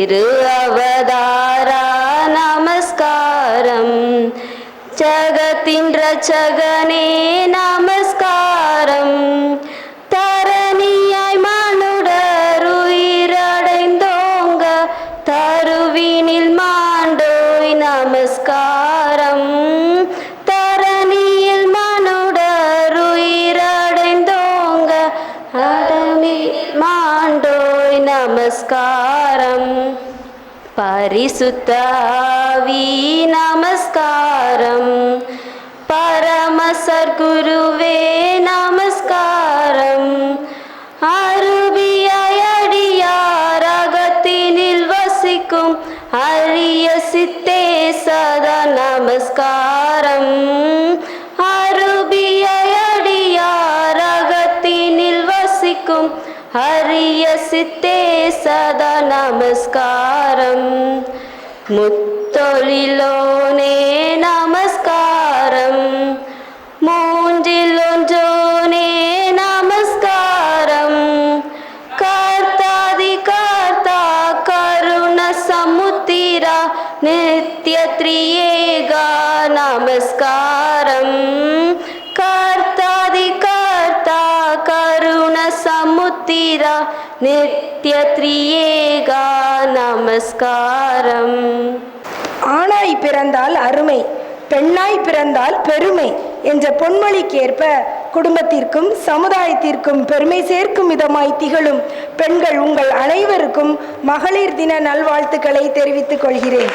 திரு அவதாரா நமஸ்காரம், ஜகத்தின் ரட்சகனே நமஸ்காரம், தரணியாய் மானுடர் உயிரடைந்தோங்க தருவினில் மாண்டோய் நமஸ்காரம், தரணியில் மானுடர் உயிரடைந்தோங்க அடமில் மாண்டோய் நமஸ்காரம், பரிசுத்த ஆவி நமஸ்காரம், பரம சர்க்குருவே நமஸ்காரம், அருவியாய் அடியார் அகத்தினில் வசிக்கும் அரிய சித்தே சதா நமஸ்காரம், அருவியாய் அடியார் அகத்தினில் வசிக்கும் அரிய சித்தே சதா நமஸ்காரம், முத்தொழிலோனே நமஸ்காரம், மூன்றில் ஒன்றோனே நமஸ்காரம், கர்த்தாதி கர்த்தா கருண சமுத்திரா நித்ய திரியேகா நமஸ்காரம், கர்த்தாதி கர்த்தா கருண சமுத்திரா நித்ய திரியேகா நமஸ்காரம். ஆணாய் பிறந்தால் அருமை, பெண்ணாய் பிறந்தால் பெருமை என்ற பொன்மொழிக்கேற்ப குடும்பத்திற்கும் சமுதாயத்திற்கும் பெருமை சேர்க்கும் விதமாய் திகழும் பெண்கள் உங்கள் அனைவருக்கும் மகளிர் தின நல்வாழ்த்துக்களை தெரிவித்துக் கொள்கிறேன்.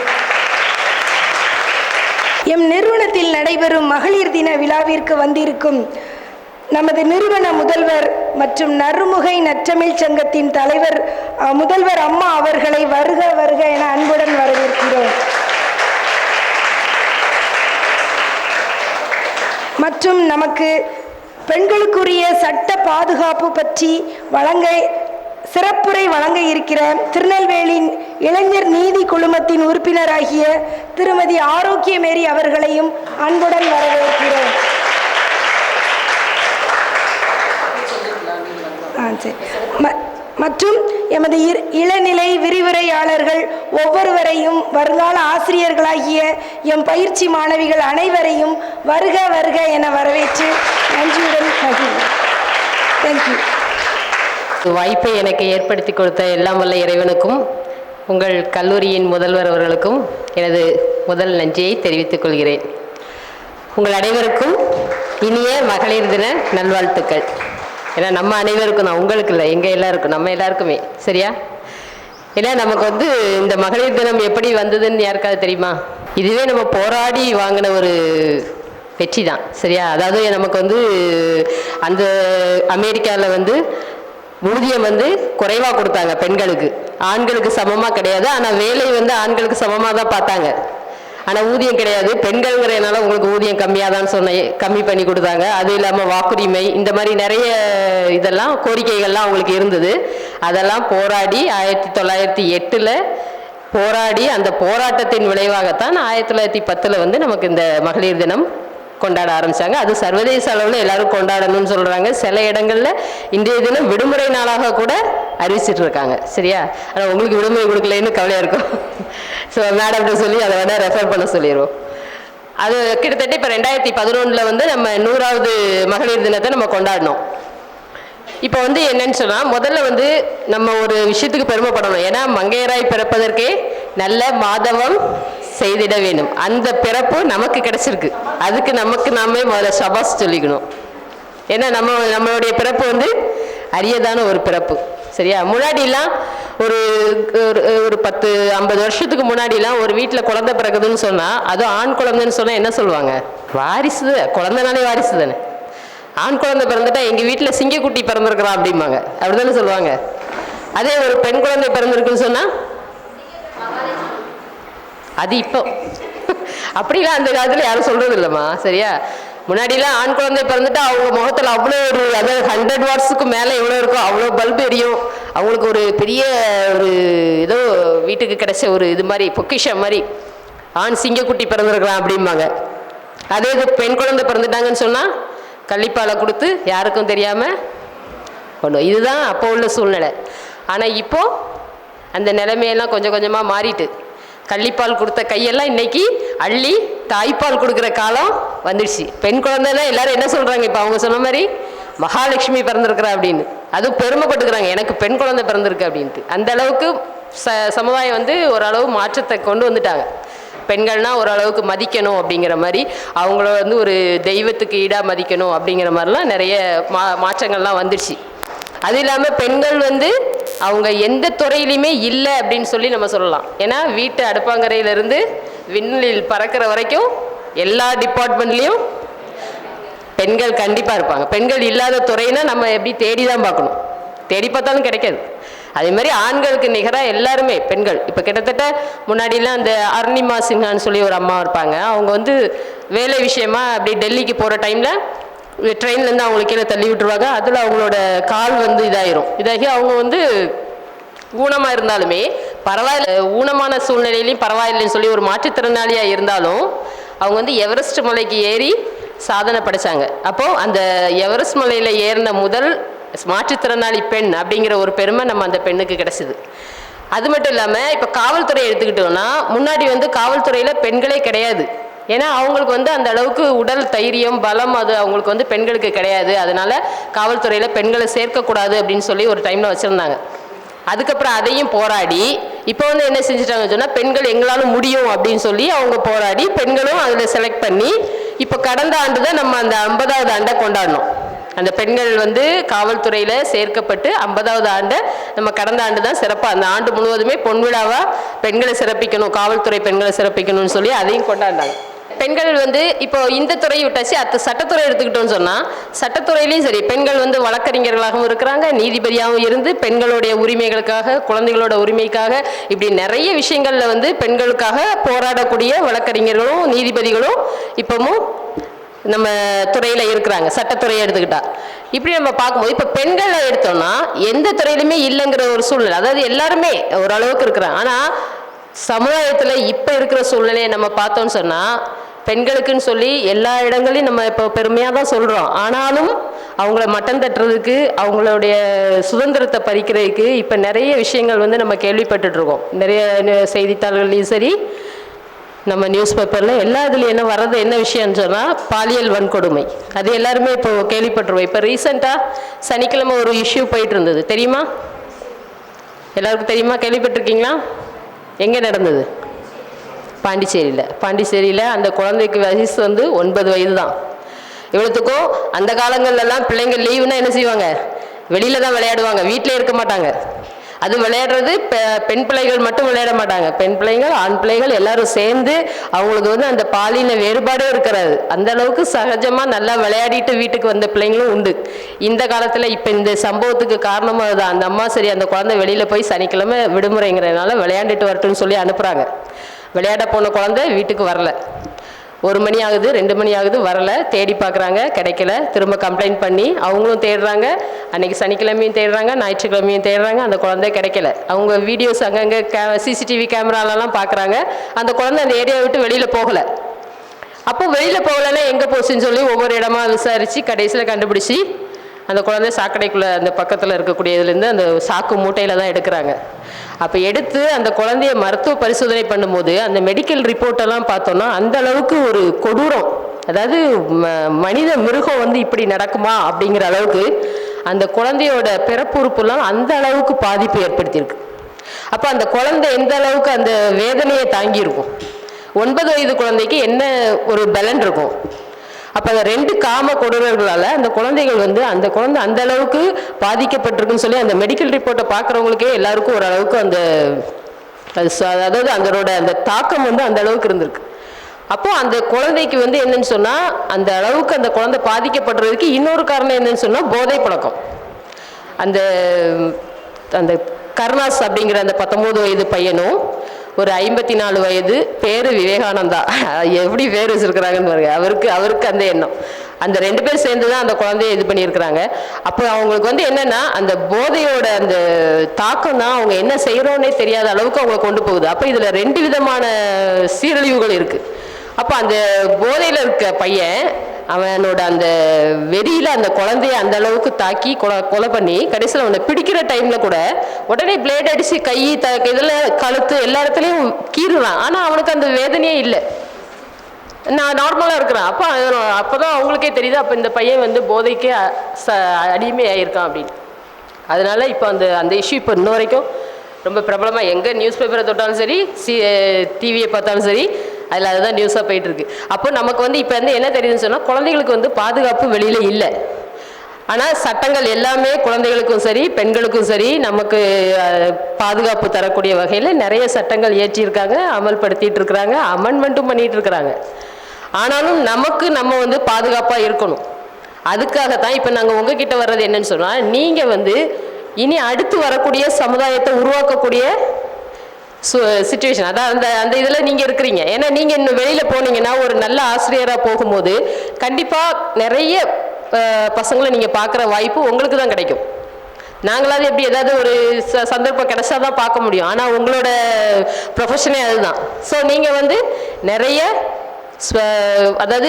எம் நிறுவனத்தில் நடைபெறும் மகளிர் தின விழாவிற்கு வந்திருக்கும் நமது நிறுவன முதல்வர் மற்றும் நறுமுகை நற்றமிழ் சங்கத்தின் தலைவர் முதல்வர் அம்மா அவர்களை வருக வருக என அன்புடன் வரவேற்கிறோம். மற்றும் நமக்கு பெண்களுக்குரிய சட்ட பாதுகாப்பு பற்றி சிறப்புரை வழங்க இருக்கிற திருநெல்வேலி இளைஞர் நீதி குழுமத்தின் உறுப்பினராகிய திருமதி ஆரோக்கியமேரி அவர்களையும் அன்புடன் வரவேற்கிறோம். மற்றும் எமது இளநிலை விரிவுரையாளர்கள் ஒவ்வொருவரையும் வருங்கால ஆசிரியர்களாகிய எம் பயிற்சி மாணவிகள் அனைவரையும் வருக வருக என வரவேற்று நன்றியுடன் மகிழ்கிறேன். தேங்க்யூ. வாய்ப்பை எனக்கு ஏற்படுத்தி கொடுத்த எல்லாம் வல்ல இறைவனுக்கும் உங்கள் கல்லூரியின் முதல்வர் அவர்களுக்கும் எனது முதல் நன்றியை தெரிவித்துக் கொள்கிறேன். உங்கள் அனைவருக்கும் இனிய மகளிர் தின நல்வாழ்த்துக்கள். ஏன்னா நம்ம அனைவருக்கும் தான், உங்களுக்கு இல்லை, எங்கள் எல்லாருக்கும், நம்ம எல்லாருக்குமே. சரியா? ஏன்னா நமக்கு இந்த மகளிர் தினம் எப்படி வந்ததுன்னு யாருக்காவது தெரியுமா? இதுவே நம்ம போராடி வாங்கின ஒரு வெற்றி தான். சரியா? அதாவது நமக்கு அந்த அமெரிக்காவில் ஊதியம் குறைவாக கொடுத்தாங்க பெண்களுக்கு, ஆண்களுக்கு சமமாக கிடையாது. ஆனால் வேலை ஆண்களுக்கு சமமாக தான் பார்த்தாங்க. ஆனால் ஊதியம் கிடையாது. பெண்கள்ங்கிறதுனால உங்களுக்கு ஊதியம் கம்மியாக தான் கம்மி பண்ணி கொடுத்தாங்க. அது இல்லாமல் வாக்குரிமை, இந்த மாதிரி நிறைய இதெல்லாம் கோரிக்கைகள்லாம் அவங்களுக்கு இருந்தது. அதெல்லாம் போராடி 1908 போராடி, அந்த போராட்டத்தின் விளைவாகத்தான் 1910 நமக்கு இந்த மகளிர் தினம் கொண்டாட ஆரம்பித்தாங்க. அது சர்வதேச அளவில் எல்லாரும் கொண்டாடணும்னு சொல்கிறாங்க. சில இடங்களில் இன்றைய தினம் விடுமுறை நாளாக கூட அறிவிச்சிட்டு இருக்காங்க. சரியா? ஆனால் உங்களுக்கு விடுமுறை கொடுக்கலன்னு கவலையாக இருக்கும். ஸோ மேடம்கிட்ட சொல்லி அதை வேணால் ரெஃபர் பண்ண சொல்லிடுவோம். அது கிட்டத்தட்ட இப்போ 2011 நம்ம 100வது மகளிர் தினத்தை நம்ம கொண்டாடினோம். இப்போ என்னன்னு சொன்னால், முதல்ல நம்ம ஒரு விஷயத்துக்கு பெருமைப்படணும். ஏன்னா மங்கையராய் பிறப்பதற்கே நல்ல மாதவம் செய்திட வேணும். அந்த பிறப்பு நமக்கு கிடைச்சிருக்கு. அதுக்கு நமக்கு நாமே முதல்ல சபாஸ் சொல்லிக்கணும். ஏன்னா நம்மளுடைய பிறப்பு அரியதான ஒரு பிறப்பு. சரியா? முன்னாடிலாம் ஒரு 10-50 வருஷத்துக்கு முன்னாடிலாம் ஒரு வீட்டில் குழந்தை பிறகுதுன்னு சொன்னால், அதுவும் ஆண் குழந்தைன்னு சொன்னால் என்ன சொல்லுவாங்க? வாரிசு, குழந்தைனாலே வாரிசு தானே. ஆண் குழந்தை பிறந்துட்டா எங்கள் வீட்டில் சிங்கக்குட்டி பிறந்திருக்கிறான் அப்படிம்பாங்க. அப்படிதானே சொல்லுவாங்க. அதே ஒரு பெண் குழந்தை பிறந்திருக்குன்னு சொன்னால் அது இப்போ அப்படிலாம் அந்த காலத்தில் யாரும் சொல்கிறது இல்லைம்மா. சரியா? முன்னாடிலாம் ஆண் குழந்தை பிறந்துட்டு அவங்க முகத்தில் அவ்வளோ ஒரு, அதாவது 100 வாட்ஸுக்கு மேலே எவ்வளோ இருக்கும், அவ்வளோ பல்பு எரியும். அவங்களுக்கு ஒரு பெரிய ஒரு ஏதோ வீட்டுக்கு கிடைச்ச ஒரு இது மாதிரி பொக்கிஷம் மாதிரி, ஆண் சிங்கக்குட்டி பிறந்திருக்கலாம் அப்படிம்பாங்க. அதே இது பெண் குழந்தை பிறந்துட்டாங்கன்னு சொன்னால் கள்ளிப்பாலை கொடுத்து யாருக்கும் தெரியாமல் கொண்டு. இதுதான் அப்போ உள்ள சூழ்நிலை. ஆனால் இப்போது அந்த நிலைமையெல்லாம் கொஞ்சம் கொஞ்சமாக மாறிட்டு கள்ளிப்பால் கொடுத்த கையெல்லாம் இன்னைக்கு அள்ளி தாய்ப்பால் கொடுக்குற காலம் வந்துடுச்சு. பெண் குழந்தைன்னா எல்லாரும் என்ன சொல்கிறாங்க, இப்போ அவங்க சொன்ன மாதிரி மகாலட்சுமி பிறந்திருக்கிறா அப்படின்னு, அதுவும் பெருமைப்பட்டுக்கிறாங்க எனக்கு பெண் குழந்தை பிறந்திருக்கு அப்படின்ட்டு. அந்த அளவுக்கு சமுதாயம் வந்து ஓரளவு மாற்றத்தை கொண்டு வந்துட்டாங்க. பெண்கள்னால் ஓரளவுக்கு மதிக்கணும் அப்படிங்கிற மாதிரி, அவங்கள வந்து ஒரு தெய்வத்துக்கு ஈடாக மதிக்கணும் அப்படிங்கிற மாதிரிலாம் நிறைய மாற்றங்கள்லாம் வந்துடுச்சு. அது இல்லாமல் பெண்கள் வந்து அவங்க எந்த துறையிலையுமே இல்லை அப்படின்னு சொல்லி நம்ம சொல்லலாம். ஏன்னா வீட்டு அடுப்பாங்கரையிலேருந்து விண்ணில் பறக்கிற வரைக்கும் எல்லா டிபார்ட்மெண்ட்லேயும் பெண்கள் கண்டிப்பாக இருப்பாங்க. பெண்கள் இல்லாத துறைனா நம்ம எப்படி தேடி தான் பார்க்கணும், தேடி பார்த்தாலும் கிடைக்காது. அதே மாதிரி ஆண்களுக்கு நிகராக எல்லாருமே பெண்கள். இப்போ கிட்டத்தட்ட முன்னாடிலாம் அந்த அருணிமா சின்ஹான்னு சொல்லி ஒரு அம்மா இருப்பாங்க. அவங்க வந்து வேலை விஷயமா அப்படி டெல்லிக்கு போகிற டைமில் ட்ரெயின்லேருந்து அவங்களுக்கு கீழே தள்ளி விட்டுருவாங்க. அதில் அவங்களோட கால் வந்து இதாகி அவங்க வந்து ஊனமாக இருந்தாலுமே பரவாயில்ல, ஊனமான சூழ்நிலையிலையும் பரவாயில்லைன்னு சொல்லி ஒரு மாற்றுத்திறனாளியாக இருந்தாலும் அவங்க வந்து எவரெஸ்ட் மலைக்கு ஏறி சாதனை படைச்சாங்க. அப்போது அந்த எவரெஸ்ட் மலையில் ஏறின முதல் மாற்றுத்திறனாளி பெண் அப்படிங்கிற ஒரு பெருமை நம்ம அந்த பெண்ணுக்கு கிடைச்சிது. அது மட்டும் இல்லாமல் இப்போ காவல்துறையை எடுத்துக்கிட்டோன்னா முன்னாடி வந்து காவல்துறையில் பெண்களே கிடையாது. ஏன்னா அவங்களுக்கு வந்து அந்த அளவுக்கு உடல் தைரியம் பலம் அது அவங்களுக்கு வந்து பெண்களுக்கு கிடையாது. அதனால காவல்துறையில் பெண்களை சேர்க்கக்கூடாது அப்படின்னு சொல்லி ஒரு டைமில் வச்சுருந்தாங்க. அதுக்கப்புறம் அதையும் போராடி இப்போ வந்து என்ன செஞ்சுட்டாங்கன்னு சொன்னால் பெண்கள் எங்களாலும் முடியும் அப்படின்னு சொல்லி அவங்க போராடி பெண்களும் அதில் செலக்ட் பண்ணி இப்போ கடந்த ஆண்டு தான் நம்ம அந்த 50வது ஆண்டை கொண்டாடணும். அந்த பெண்கள் வந்து காவல்துறையில் சேர்க்கப்பட்டு 50வது ஆண்டை நம்ம கடந்த ஆண்டு தான் சிறப்பாக அந்த ஆண்டு முழுவதுமே பொன்விழாவாக பெண்களை சிறப்பிக்கணும், காவல்துறை பெண்களை சிறப்பிக்கணும்னு சொல்லி அதையும் கொண்டாடினாங்க. பெண்கள் வந்து இப்போ இந்த துறையை விட்டாச்சு, அடுத்த சட்டத்துறை எடுத்துக்கிட்டோன்னு சொன்னால் சட்டத்துறையிலையும் சரி பெண்கள் வந்து வழக்கறிஞர்களாகவும் இருக்கிறாங்க, நீதிபதியாகவும் இருந்து பெண்களுடைய உரிமைகளுக்காக குழந்தைகளோட உரிமைக்காக இப்படி நிறைய விஷயங்களில் வந்து பெண்களுக்காக போராடக்கூடிய வழக்கறிஞர்களும் நீதிபதிகளும் இப்போவும் நம்ம துறையில் இருக்கிறாங்க. சட்டத்துறையை எடுத்துக்கிட்டா இப்படி நம்ம பார்க்கும்போது இப்போ பெண்களை எடுத்தோம்னா எந்த துறையிலுமே இல்லைங்கிற ஒரு சூழ்நிலை, அதாவது எல்லாருமே ஓரளவுக்கு இருக்கிறாங்க. ஆனால் சமுதாயத்தில் இப்போ இருக்கிற சூழ்நிலையை நம்ம பார்த்தோன்னு சொன்னால் பெண்களுக்குன்னு சொல்லி எல்லா இடங்களையும் நம்ம இப்போ பெருமையாக தான் சொல்கிறோம். ஆனாலும் அவங்கள மட்டம் தட்டுறதுக்கு அவங்களுடைய சுதந்திரத்தை பறிக்கிறதுக்கு இப்போ நிறைய விஷயங்கள் வந்து நம்ம கேள்விப்பட்டுட்ருக்கோம். நிறைய செய்தித்தாள்கள்லையும் சரி நம்ம நியூஸ் பேப்பரில் எல்லா இதுலையும் என்ன வர்றது என்ன விஷயம்னு சொன்னால் பாலியல் வன்கொடுமை. அது எல்லாருமே இப்போ கேள்விப்பட்டுருவோம். இப்போ ரீசெண்டாக சனிக்கிழமை ஒரு இஷ்யூ போயிட்டு இருந்தது, தெரியுமா? எல்லாருக்கும் தெரியுமா? கேள்விப்பட்டிருக்கீங்களா? எங்கே நடந்தது? பாண்டிச்சேரியில் அந்த குழந்தைக்கு வயசு வந்து 9 வயது தான். இவ்வளோத்துக்கும் அந்த காலங்கள்லாம் பிள்ளைங்க லீவுனா என்ன செய்வாங்க, வெளியில் தான் விளையாடுவாங்க, வீட்டிலே இருக்க மாட்டாங்க. அது விளையாடுறது பெண் பிள்ளைகள் மட்டும் விளையாட மாட்டாங்க, பெண் பிள்ளைகள் ஆண் பிள்ளைகள் எல்லாரும் சேர்ந்து அவங்களுக்கு வந்து அந்த பாலின வேறுபாடே இருக்கிறது. அந்த அளவுக்கு சகஜமாக நல்லா விளையாடிட்டு வீட்டுக்கு வந்த பிள்ளைங்களும் உண்டு இந்த காலத்தில். இப்போ இந்த சம்பவத்துக்கு காரணமாக தான் அந்த அம்மா சரி அந்த குழந்தை வெளியில் போய் சனிக்கிழமை விடுமுறைங்கிறதுனால விளையாண்டுட்டு வரட்டும்னு சொல்லி அனுப்புகிறாங்க. விளையாட போன குழந்தை வீட்டுக்கு வரல, 1 மணி ஆகுது 2 மணி ஆகுது வரல, தேடி பார்க்குறாங்க கிடைக்கல, திரும்ப கம்ப்ளைண்ட் பண்ணி அவங்களும் தேடுறாங்க. அன்றைக்கி சனிக்கிழமையும் தேடுறாங்க, ஞாயிற்றுக்கிழமையும் தேடுறாங்க, அந்த குழந்தை கிடைக்கல. அவங்க வீடியோஸ் அங்கங்கே சிசிடிவி கேமராலலாம் பார்க்குறாங்க, அந்த குழந்தை அந்த ஏரியாவை விட்டு வெளியில் போகலை. அப்போ வெளியில் போகலைன்னா எங்கே போச்சுன்னு சொல்லி ஒவ்வொரு இடமா விசாரித்து கடைசியில் கண்டுபிடிச்சி அந்த குழந்தை சாக்கடைக்குள்ளே அந்த பக்கத்தில் இருக்கக்கூடிய இதுலேருந்து அந்த சாக்கு மூட்டையில் தான் எடுக்கிறாங்க. அப்போ எடுத்து அந்த குழந்தைய மருத்துவ பரிசோதனை பண்ணும்போது அந்த மெடிக்கல் ரிப்போர்ட்டெல்லாம் பார்த்தோன்னா அந்த அளவுக்கு ஒரு கொடூரம், அதாவது மனித மிருகம் வந்து இப்படி நடக்குமா அப்படிங்கிற அளவுக்கு அந்த குழந்தையோட பிறப்புறுப்புலாம் அந்த அளவுக்கு பாதிப்பு ஏற்படுத்தியிருக்கு. அப்போ அந்த குழந்தை எந்த அளவுக்கு அந்த வேதனையை தாங்கியிருக்கும், 9 வயது குழந்தைக்கு என்ன ஒரு பலன் இருக்கும். அப்போ அந்த 2 காம கொடூரர்களால் அந்த குழந்தைகள் வந்து அந்த குழந்தை அந்த அளவுக்கு பாதிக்கப்பட்டிருக்குன்னு சொல்லி அந்த மெடிக்கல் ரிப்போர்ட்டை பார்க்குறவங்களுக்கே எல்லாருக்கும் ஓரளவுக்கு அந்த அதாவது அதனோட அந்த தாக்கம் வந்து அந்த அளவுக்கு இருந்திருக்கு. அப்போது அந்த குழந்தைக்கு வந்து என்னன்னு சொன்னால் அந்த அளவுக்கு அந்த குழந்தை பாதிக்கப்படுறதுக்கு இன்னொரு காரணம் என்னன்னு சொன்னால் போதை பழக்கம். அந்த அந்த கருணாஸ் அப்படிங்கிற அந்த 19 வயது பையனும் ஒரு 54 வயது பேர் விவேகானந்தா, எப்படி பேர் வச்சுருக்கிறாங்கன்னு பாருங்க. அவருக்கு அந்த எண்ணம், அந்த 2 பேர் சேர்ந்து தான் அந்த குழந்தைய இது பண்ணியிருக்கிறாங்க. அப்போ அவங்களுக்கு வந்து என்னென்னா அந்த போதையோட அந்த தாக்கம் தான் அவங்க என்ன செய்கிறோன்னே தெரியாத அளவுக்கு அவங்களை கொண்டு போகுது. அப்போ இதில் 2 விதமான சீரழிவுகள் இருக்குது. அப்போ அந்த போதையில் இருக்க பையன் அவனோட அந்த வெறியில் அந்த குழந்தைய அந்த அளவுக்கு தாக்கி கொலை பண்ணி கடைசியில் அவனை பிடிக்கிற டைமில் கூட உடனே பிளேட் அடித்து கை இதில் கழுத்து எல்லா இடத்துலையும் கீறுறான். ஆனால் அவனுக்கு அந்த வேதனையே இல்லை, நான் நார்மலாக இருக்கிறேன். அப்போ தான் அவங்களுக்கே தெரியுது அப்போ இந்த பையன் வந்து போதைக்கே அடிமையாயிருக்கான் அப்படின்னு. அதனால இப்போ அந்த இஷ்யூ இப்போ இன்ன வரைக்கும் ரொம்ப பிரபலமாக எங்கே நியூஸ் பேப்பரை தொட்டாலும் சரி, டிவியை பார்த்தாலும் சரி, அதில் அதுதான் நியூஸாக போயிட்டுருக்கு. அப்போ நமக்கு வந்து இப்போ வந்து என்ன தெரியுதுன்னு சொன்னால், குழந்தைகளுக்கு வந்து பாதுகாப்பு வெளியில் இல்லை. ஆனால் சட்டங்கள் எல்லாமே குழந்தைகளுக்கும் சரி பெண்களுக்கும் சரி நமக்கு பாதுகாப்பு தரக்கூடிய வகையில் நிறைய சட்டங்கள் இயற்றியிருக்காங்க, அமல்படுத்திட்டு இருக்கிறாங்க, அமெண்ட்மெண்ட்டும் பண்ணிகிட்டு இருக்கிறாங்க. ஆனாலும் நமக்கு நம்ம வந்து பாதுகாப்பாக இருக்கணும். அதுக்காகத்தான் இப்போ நாங்கள் உங்ககிட்ட வர்றது என்னன்னு சொன்னால், நீங்கள் வந்து இனி அடுத்து வரக்கூடிய சமுதாயத்தை உருவாக்கக்கூடிய சிச்சுவேஷன், அதான் அந்த இதில் நீங்கள் இருக்கிறீங்க. ஏன்னா நீங்கள் இன்னும் வெளியில் போனீங்கன்னா ஒரு நல்ல ஆசிரியராக போகும்போது கண்டிப்பாக நிறைய பசங்களை நீங்கள் பார்க்குற வாய்ப்பு உங்களுக்கு தான் கிடைக்கும். நாங்களாவது எப்படி ஏதாவது ஒரு சந்தர்ப்பம் கிடைச்சா தான் பார்க்க முடியும், ஆனால் உங்களோட ப்ரொஃபஷனே அதுதான். ஸோ நீங்கள் வந்து நிறைய அதாவது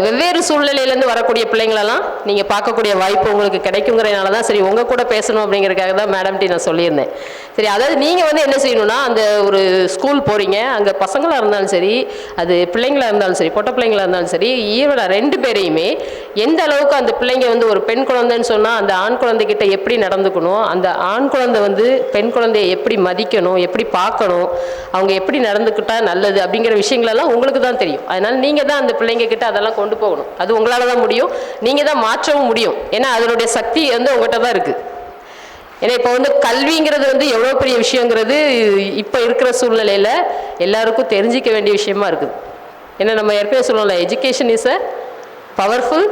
வெவ்வேறு சூழ்நிலையிலேருந்து வரக்கூடிய பிள்ளைங்களெல்லாம் நீங்கள் பார்க்கக்கூடிய வாய்ப்பு உங்களுக்கு கிடைக்குங்கிறதுனால தான் சரி உங்கள் கூட பேசணும் அப்படிங்கிறதுக்காக தான் மேடம்கிட்ட நான் சொல்லியிருந்தேன். சரி, அதாவது நீங்கள் வந்து என்ன செய்யணும்னா, அந்த ஒரு ஸ்கூல் போகிறீங்க, அங்கே பசங்களாக இருந்தாலும் சரி, அது பிள்ளைங்களாக இருந்தாலும் சரி, பொட்டை பிள்ளைங்களாக இருந்தாலும் சரி, ஈவனாக ரெண்டு பேரையுமே எந்த அளவுக்கு அந்த பிள்ளைங்க வந்து ஒரு பெண் குழந்தைன்னு சொன்னால் அந்த ஆண் குழந்தைகிட்ட எப்படி நடந்துக்கணும், அந்த ஆண் குழந்தை வந்து பெண் குழந்தையை எப்படி மதிக்கணும், எப்படி பார்க்கணும், அவங்க எப்படி நடந்துக்கிட்டால் நல்லது அப்படிங்கிற விஷயங்களெல்லாம் உங்களுக்கு தான் தெரியும். அதனால் நீங்கள் தான் அந்த பிள்ளைங்க கிட்ட அதெல்லாம் கொண்டு போகணும். அது உங்களால் தான் முடியும், நீங்கள் தான் மாற்றவும் முடியும். ஏன்னா அதனுடைய சக்தி வந்து உங்கள்கிட்ட தான் இருக்குது. ஏன்னா இப்போ வந்து கல்விங்கிறது வந்து எவ்வளோ பெரிய விஷயங்கிறது இப்போ இருக்கிற சூழ்நிலையில் எல்லாருக்கும் தெரிஞ்சிக்க வேண்டிய விஷயமா இருக்குது. ஏன்னா நம்ம ஏற்கனவே சொல்லல, education is a powerful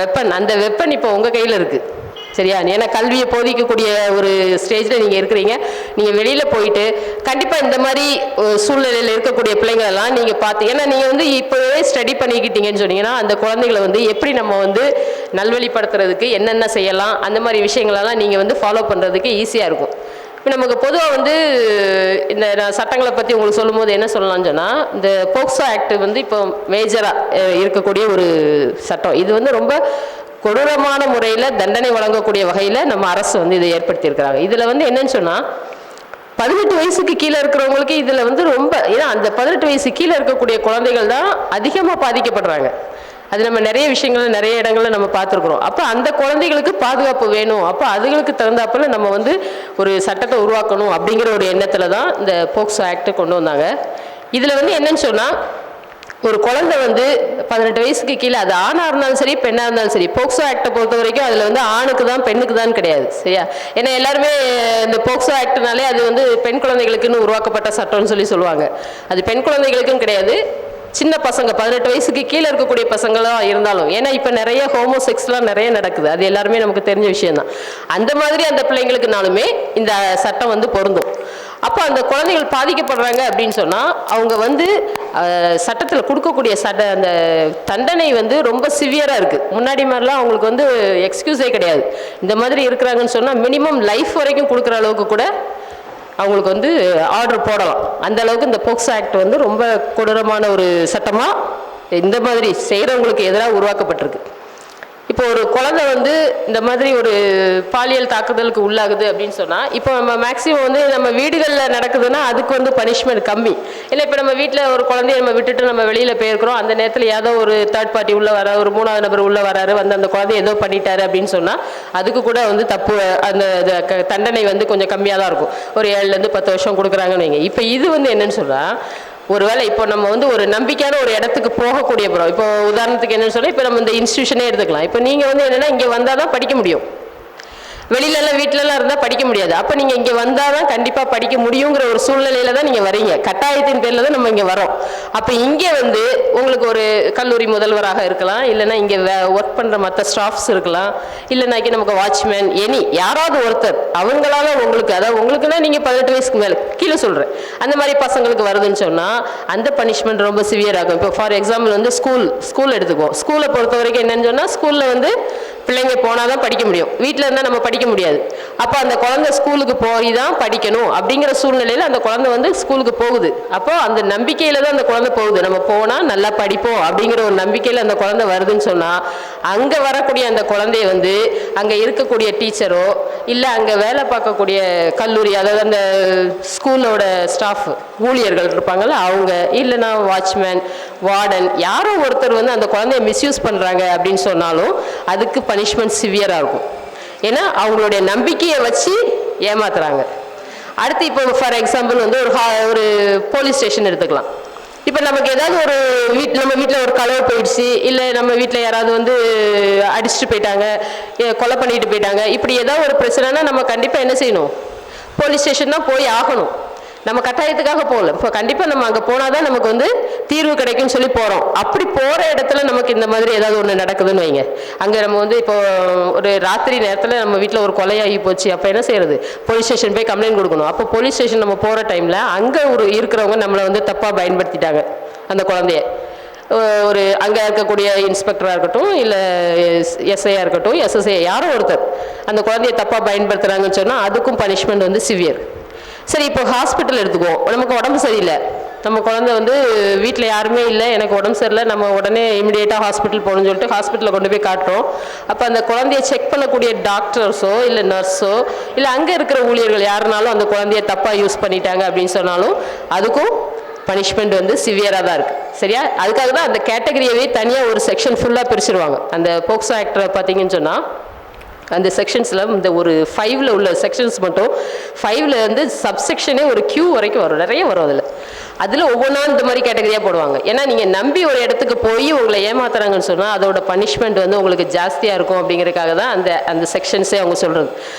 weapon. அந்த வெப்பன் இப்போ உங்கள் கையில் இருக்குது. சரியா? ஏன்னா கல்வியை போதிக்கக்கூடிய ஒரு ஸ்டேஜில் நீங்கள் இருக்கிறீங்க. நீங்கள் வெளியில் போயிட்டு கண்டிப்பாக இந்த மாதிரி சூழ்நிலையில் இருக்கக்கூடிய பிள்ளைங்களெல்லாம் நீங்கள் பார்த்து, ஏன்னா நீங்கள் வந்து இப்போவே ஸ்டடி பண்ணிக்கிட்டீங்கன்னு சொன்னீங்கன்னா அந்த குழந்தைகளை வந்து எப்படி நம்ம வந்து நல்வழிப்படுத்துறதுக்கு என்னென்ன செய்யலாம், அந்த மாதிரி விஷயங்களெல்லாம் நீங்கள் வந்து ஃபாலோ பண்ணுறதுக்கு ஈஸியாக இருக்கும். இப்போ நமக்கு பொதுவாக வந்து இந்த சட்டங்களை பற்றி உங்களுக்கு சொல்லும் போது என்ன சொல்லலாம்னு சொன்னால், இந்த போக்சோ ஆக்ட் வந்து இப்போ மேஜராக இருக்கக்கூடிய ஒரு சட்டம். இது வந்து ரொம்ப கொடூரமான முறையில் தண்டனை வழங்கக்கூடிய வகையில் நம்ம அரசு வந்து இதை ஏற்படுத்தியிருக்கிறாங்க. இதில் வந்து என்னன்னு சொன்னால், 18 வயசுக்கு கீழே இருக்கிறவங்களுக்கு இதில் வந்து ரொம்ப, ஏன்னா அந்த 18 வயசு கீழே இருக்கக்கூடிய குழந்தைகள் தான் அதிகமாக பாதிக்கப்படுறாங்க. அது நம்ம நிறைய விஷயங்கள் நிறைய இடங்களில் நம்ம பார்த்துருக்குறோம். அப்போ அந்த குழந்தைகளுக்கு பாதுகாப்பு வேணும், அப்போ அதுகளுக்கு தகுந்தாப்புல நம்ம வந்து ஒரு சட்டத்தை உருவாக்கணும் அப்படிங்கிற ஒரு எண்ணத்தில் தான் இந்த போக்சோ ஆக்டை கொண்டு வந்தாங்க. இதில் வந்து என்னன்னு சொன்னால், ஒரு குழந்தை வந்து 18 வயசுக்கு கீழே, அது ஆணாக இருந்தாலும் சரி பெண்ணாக இருந்தாலும் சரி, போக்சோ ஆக்டை பொறுத்த வரைக்கும் அதில் வந்து ஆணுக்கு தான் பெண்ணுக்கு தான் கிடையாது. சரியா? ஏன்னா எல்லாருமே இந்த போக்சோ ஆக்ட்னாலே அது வந்து பெண் குழந்தைகளுக்குன்னு உருவாக்கப்பட்ட சட்டம்னு சொல்லுவாங்க. அது பெண் குழந்தைகளுக்கும் கிடையாது, சின்ன பசங்க 18 வயசுக்கு கீழே இருக்கக்கூடிய பசங்களாக இருந்தாலும். ஏன்னா இப்போ நிறைய ஹோமோசெக்ஸ்லாம் நிறைய நடக்குது, அது எல்லாருமே நமக்கு தெரிஞ்ச விஷயம்தான். அந்த மாதிரி அந்த பிள்ளைங்களுக்குனாலுமே இந்த சட்டம் வந்து பொருந்தும். அப்போ அந்த குழந்தைகள் பாதிக்கப்படுறாங்க அப்படின்னு சொன்னால் அவங்க வந்து சட்டத்தில் கொடுக்கக்கூடிய அந்த தண்டனை வந்து ரொம்ப சிவியராக இருக்குது. முன்னாடி மாதிரிலாம் அவங்களுக்கு வந்து எக்ஸ்கியூஸே கிடையாது. இந்த மாதிரி இருக்கிறாங்கன்னு சொன்னால் மினிமம் லைஃப் வரைக்கும் கொடுக்குற அளவுக்கு கூட அவங்களுக்கு வந்து ஆர்டர் போடலாம். அந்த அளவுக்கு இந்த போக்சோ ஆக்ட் வந்து ரொம்ப கொடூரமான ஒரு சட்டமாக இந்த மாதிரி செய்கிறவங்களுக்கு எதிராக உருவாக்கப்பட்டிருக்கு. இப்போ ஒரு குழந்தை வந்து இந்த மாதிரி ஒரு பாலியல் தாக்குதலுக்கு உள்ளாகுது அப்படின்னு சொன்னால், இப்போ நம்ம மேக்ஸிமம் வந்து நம்ம வீடுகளில் நடக்குதுன்னா அதுக்கு வந்து பனிஷ்மெண்ட் கம்மி. இல்லை இப்போ நம்ம வீட்டில் ஒரு குழந்தைய நம்ம விட்டுட்டு நம்ம வெளியில் போயிருக்கிறோம், அந்த நேரத்தில் ஏதோ ஒரு தேர்ட் பார்ட்டி உள்ளே வர, ஒரு 3வது நபர் உள்ளே வராரு, வந்து அந்த குழந்தைய ஏதோ பண்ணிட்டாரு அப்படின்னு சொன்னால் அதுக்கு கூட வந்து தப்பு, அந்த தண்டனை வந்து கொஞ்சம் கம்மியாக தான் இருக்கும். ஒரு 7லேருந்து 10 வருஷம் கொடுக்குறாங்கன்னு வைங்க. இப்போ இது வந்து என்னன்னு சொன்னால், ஒருவேளை இப்போ நம்ம வந்து ஒரு நம்பிக்கையான ஒரு இடத்துக்கு போகக்கூடிய போகிறோம். இப்போ உதாரணத்துக்கு என்னன்னு சொன்னால், இப்போ நம்ம இந்த இன்ஸ்டியூஷனே எடுத்துக்கலாம். இப்போ நீங்கள் வந்து என்னென்னா இங்கே வந்தால் தான் படிக்க முடியும், வெளியிலலாம் வீட்டிலலாம் இருந்தால் படிக்க முடியாது. அப்போ நீங்கள் இங்கே வந்தால் தான் கண்டிப்பாக படிக்க முடியுங்கிற ஒரு சூழ்நிலையில் தான் நீங்கள் வரீங்க. கட்டாயத்தின் பேரில் தான் நம்ம இங்கே வரோம். அப்போ இங்கே வந்து உங்களுக்கு ஒரு கல்லூரி முதல்வராக இருக்கலாம், இல்லைன்னா இங்கே ஒர்க் பண்ணுற மற்ற ஸ்டாஃப்ஸ் இருக்கலாம், இல்லைனாக்கி நமக்கு வாட்ச்மேன், யாராவது ஒருத்தர் அவங்களால உங்களுக்கு, அதாவது உங்களுக்குன்னா நீங்கள் 18 வயசுக்கு மேலே கீழே சொல்கிறேன், அந்த மாதிரி பசங்களுக்கு வருதுன்னு சொன்னால் அந்த பனிஷ்மெண்ட் ரொம்ப சிவியர் ஆகும். இப்போ ஃபார் எக்ஸாம்பிள் வந்து ஸ்கூல் எடுத்துக்குவோம். ஸ்கூலை பொறுத்த வரைக்கும் என்னன்னு சொன்னால், ஸ்கூலில் வந்து பிள்ளைங்க போனால் தான் படிக்க முடியும், வீட்டில் இருந்தால் நம்ம படிக்க முடியாது. அப்போ அந்த குழந்தை ஸ்கூலுக்கு போய் தான் படிக்கணும் அப்படிங்கிற சூழ்நிலையில் அந்த குழந்தை வந்து ஸ்கூலுக்கு போகுது. அப்போ அந்த நம்பிக்கையில் தான் அந்த குழந்தை போகுது, நம்ம போனால் நல்லா படிப்போம் அப்படிங்கிற ஒரு நம்பிக்கையில் அந்த குழந்தை வருதுன்னு சொன்னால், அங்கே வரக்கூடிய அந்த குழந்தைய வந்து அங்கே இருக்கக்கூடிய டீச்சரோ இல்லை அங்கே வேலை பார்க்கக்கூடிய கல்லூரி, அதாவது அந்த ஸ்கூலோட ஸ்டாஃப் ஊழியர்கள் இருப்பாங்கள்ல அவங்க, இல்லைன்னா வாட்ச்மேன், வார்டன், யாரோ ஒருத்தர் வந்து அந்த குழந்தைய மிஸ்யூஸ் பண்ணுறாங்க அப்படின்னு சொன்னாலும் அதுக்கு பனிஷ்மெண்ட் சிவியராக இருக்கும். ஏன்னா அவங்களுடைய நம்பிக்கையை வச்சு ஏமாத்துறாங்க. அடுத்து இப்போ ஃபார் எக்ஸாம்பிள் வந்து ஒரு போலீஸ் ஸ்டேஷன் எடுத்துக்கலாம். இப்போ நமக்கு ஏதாவது ஒரு நம்ம வீட்டில் ஒரு களவு போயிடுச்சு, இல்லை நம்ம வீட்டில் யாராவது வந்து அடிச்சுட்டு போயிட்டாங்க, கொலை பண்ணிட்டு போயிட்டாங்க, இப்படி ஏதாவது ஒரு பிரச்சனைனா நம்ம கண்டிப்பாக என்ன செய்யணும், போலீஸ் ஸ்டேஷன் தான் போய் ஆகணும். நம்ம கட்டாயத்துக்காக போகல, இப்போ கண்டிப்பாக நம்ம அங்கே போனால் தான் நமக்கு வந்து தீர்வு கிடைக்கும்னு சொல்லி போகிறோம். அப்படி போகிற இடத்துல நமக்கு இந்த மாதிரி ஏதாவது ஒன்று நடக்குதுன்னு வைங்க, அங்கே நம்ம வந்து இப்போ ஒரு ராத்திரி நேரத்தில் நம்ம வீட்டில் ஒரு கொலையாகி போச்சு, அப்போ என்ன செய்யறது, போலீஸ் ஸ்டேஷன் போய் கம்ப்ளைண்ட் கொடுக்கணும். அப்போ போலீஸ் ஸ்டேஷன் நம்ம போகிற டைமில் அங்கே இருக்கிறவங்க நம்மளை வந்து தப்பாக பயன்படுத்திட்டாங்க, அந்த குழந்தைய ஒரு அங்கே இருக்கக்கூடிய இன்ஸ்பெக்டராக இருக்கட்டும், இல்லை எஸ்ஐயாக இருக்கட்டும், எஸ்எஸ்ஐ, யாரோ ஒருத்தர் அந்த குழந்தைய தப்பாக பயன்படுத்துகிறாங்கன்னு சொன்னால் அதுக்கும் பனிஷ்மெண்ட் வந்து சிவியர். சரி, இப்போ ஹாஸ்பிட்டல் எடுத்துக்குவோம். நமக்கு உடம்பு சரியில்லை, நம்ம குழந்தை வந்து வீட்டில் யாருமே இல்லை, எனக்கு உடம்பு சரியில்லை, நம்ம உடனே இமிடியேட்டாக ஹாஸ்பிட்டல் போகணும்னு சொல்லிட்டு ஹாஸ்பிட்டலில் கொண்டு போய் காட்டுறோம். அப்போ அந்த குழந்தைய செக் பண்ணக்கூடிய டாக்டர்ஸோ இல்லை நர்ஸோ இல்லை அங்கே இருக்கிற ஊழியர்கள் யாருனாலும் அந்த குழந்தைய தப்பாக யூஸ் பண்ணிட்டாங்க அப்படின்னு சொன்னாலும் அதுக்கும் பனிஷ்மெண்ட் வந்து சிவியராக தான் இருக்குது. சரியா? அதுக்காக தான் அந்த கேட்டகரியவே தனியாக ஒரு செக்ஷன் ஃபுல்லாக பிரிச்சுருவாங்க. அந்த போக்சோ ஆக்டரை பார்த்தீங்கன்னு சொன்னால் அந்த செக்ஷன்ஸில் இந்த ஒரு 5ல் உள்ள செக்ஷன்ஸ் மட்டும் 5ல் வந்து சப்செக்ஷனே ஒரு Q வரைக்கும் வரும், நிறைய வரும். அதில் ஒவ்வொன்றா இந்த மாதிரி கேட்டகரியாக போடுவாங்க. ஏன்னா நீங்கள் நம்பி ஒரு இடத்துக்கு போய் உங்களை ஏமாத்துறாங்கன்னு சொன்னால் அதோட பனிஷ்மெண்ட் வந்து உங்களுக்கு ஜாஸ்தியாக இருக்கும் அப்படிங்கிறதுக்காக தான் அந்த செக்ஷன்ஸே அவங்க சொல்கிறது.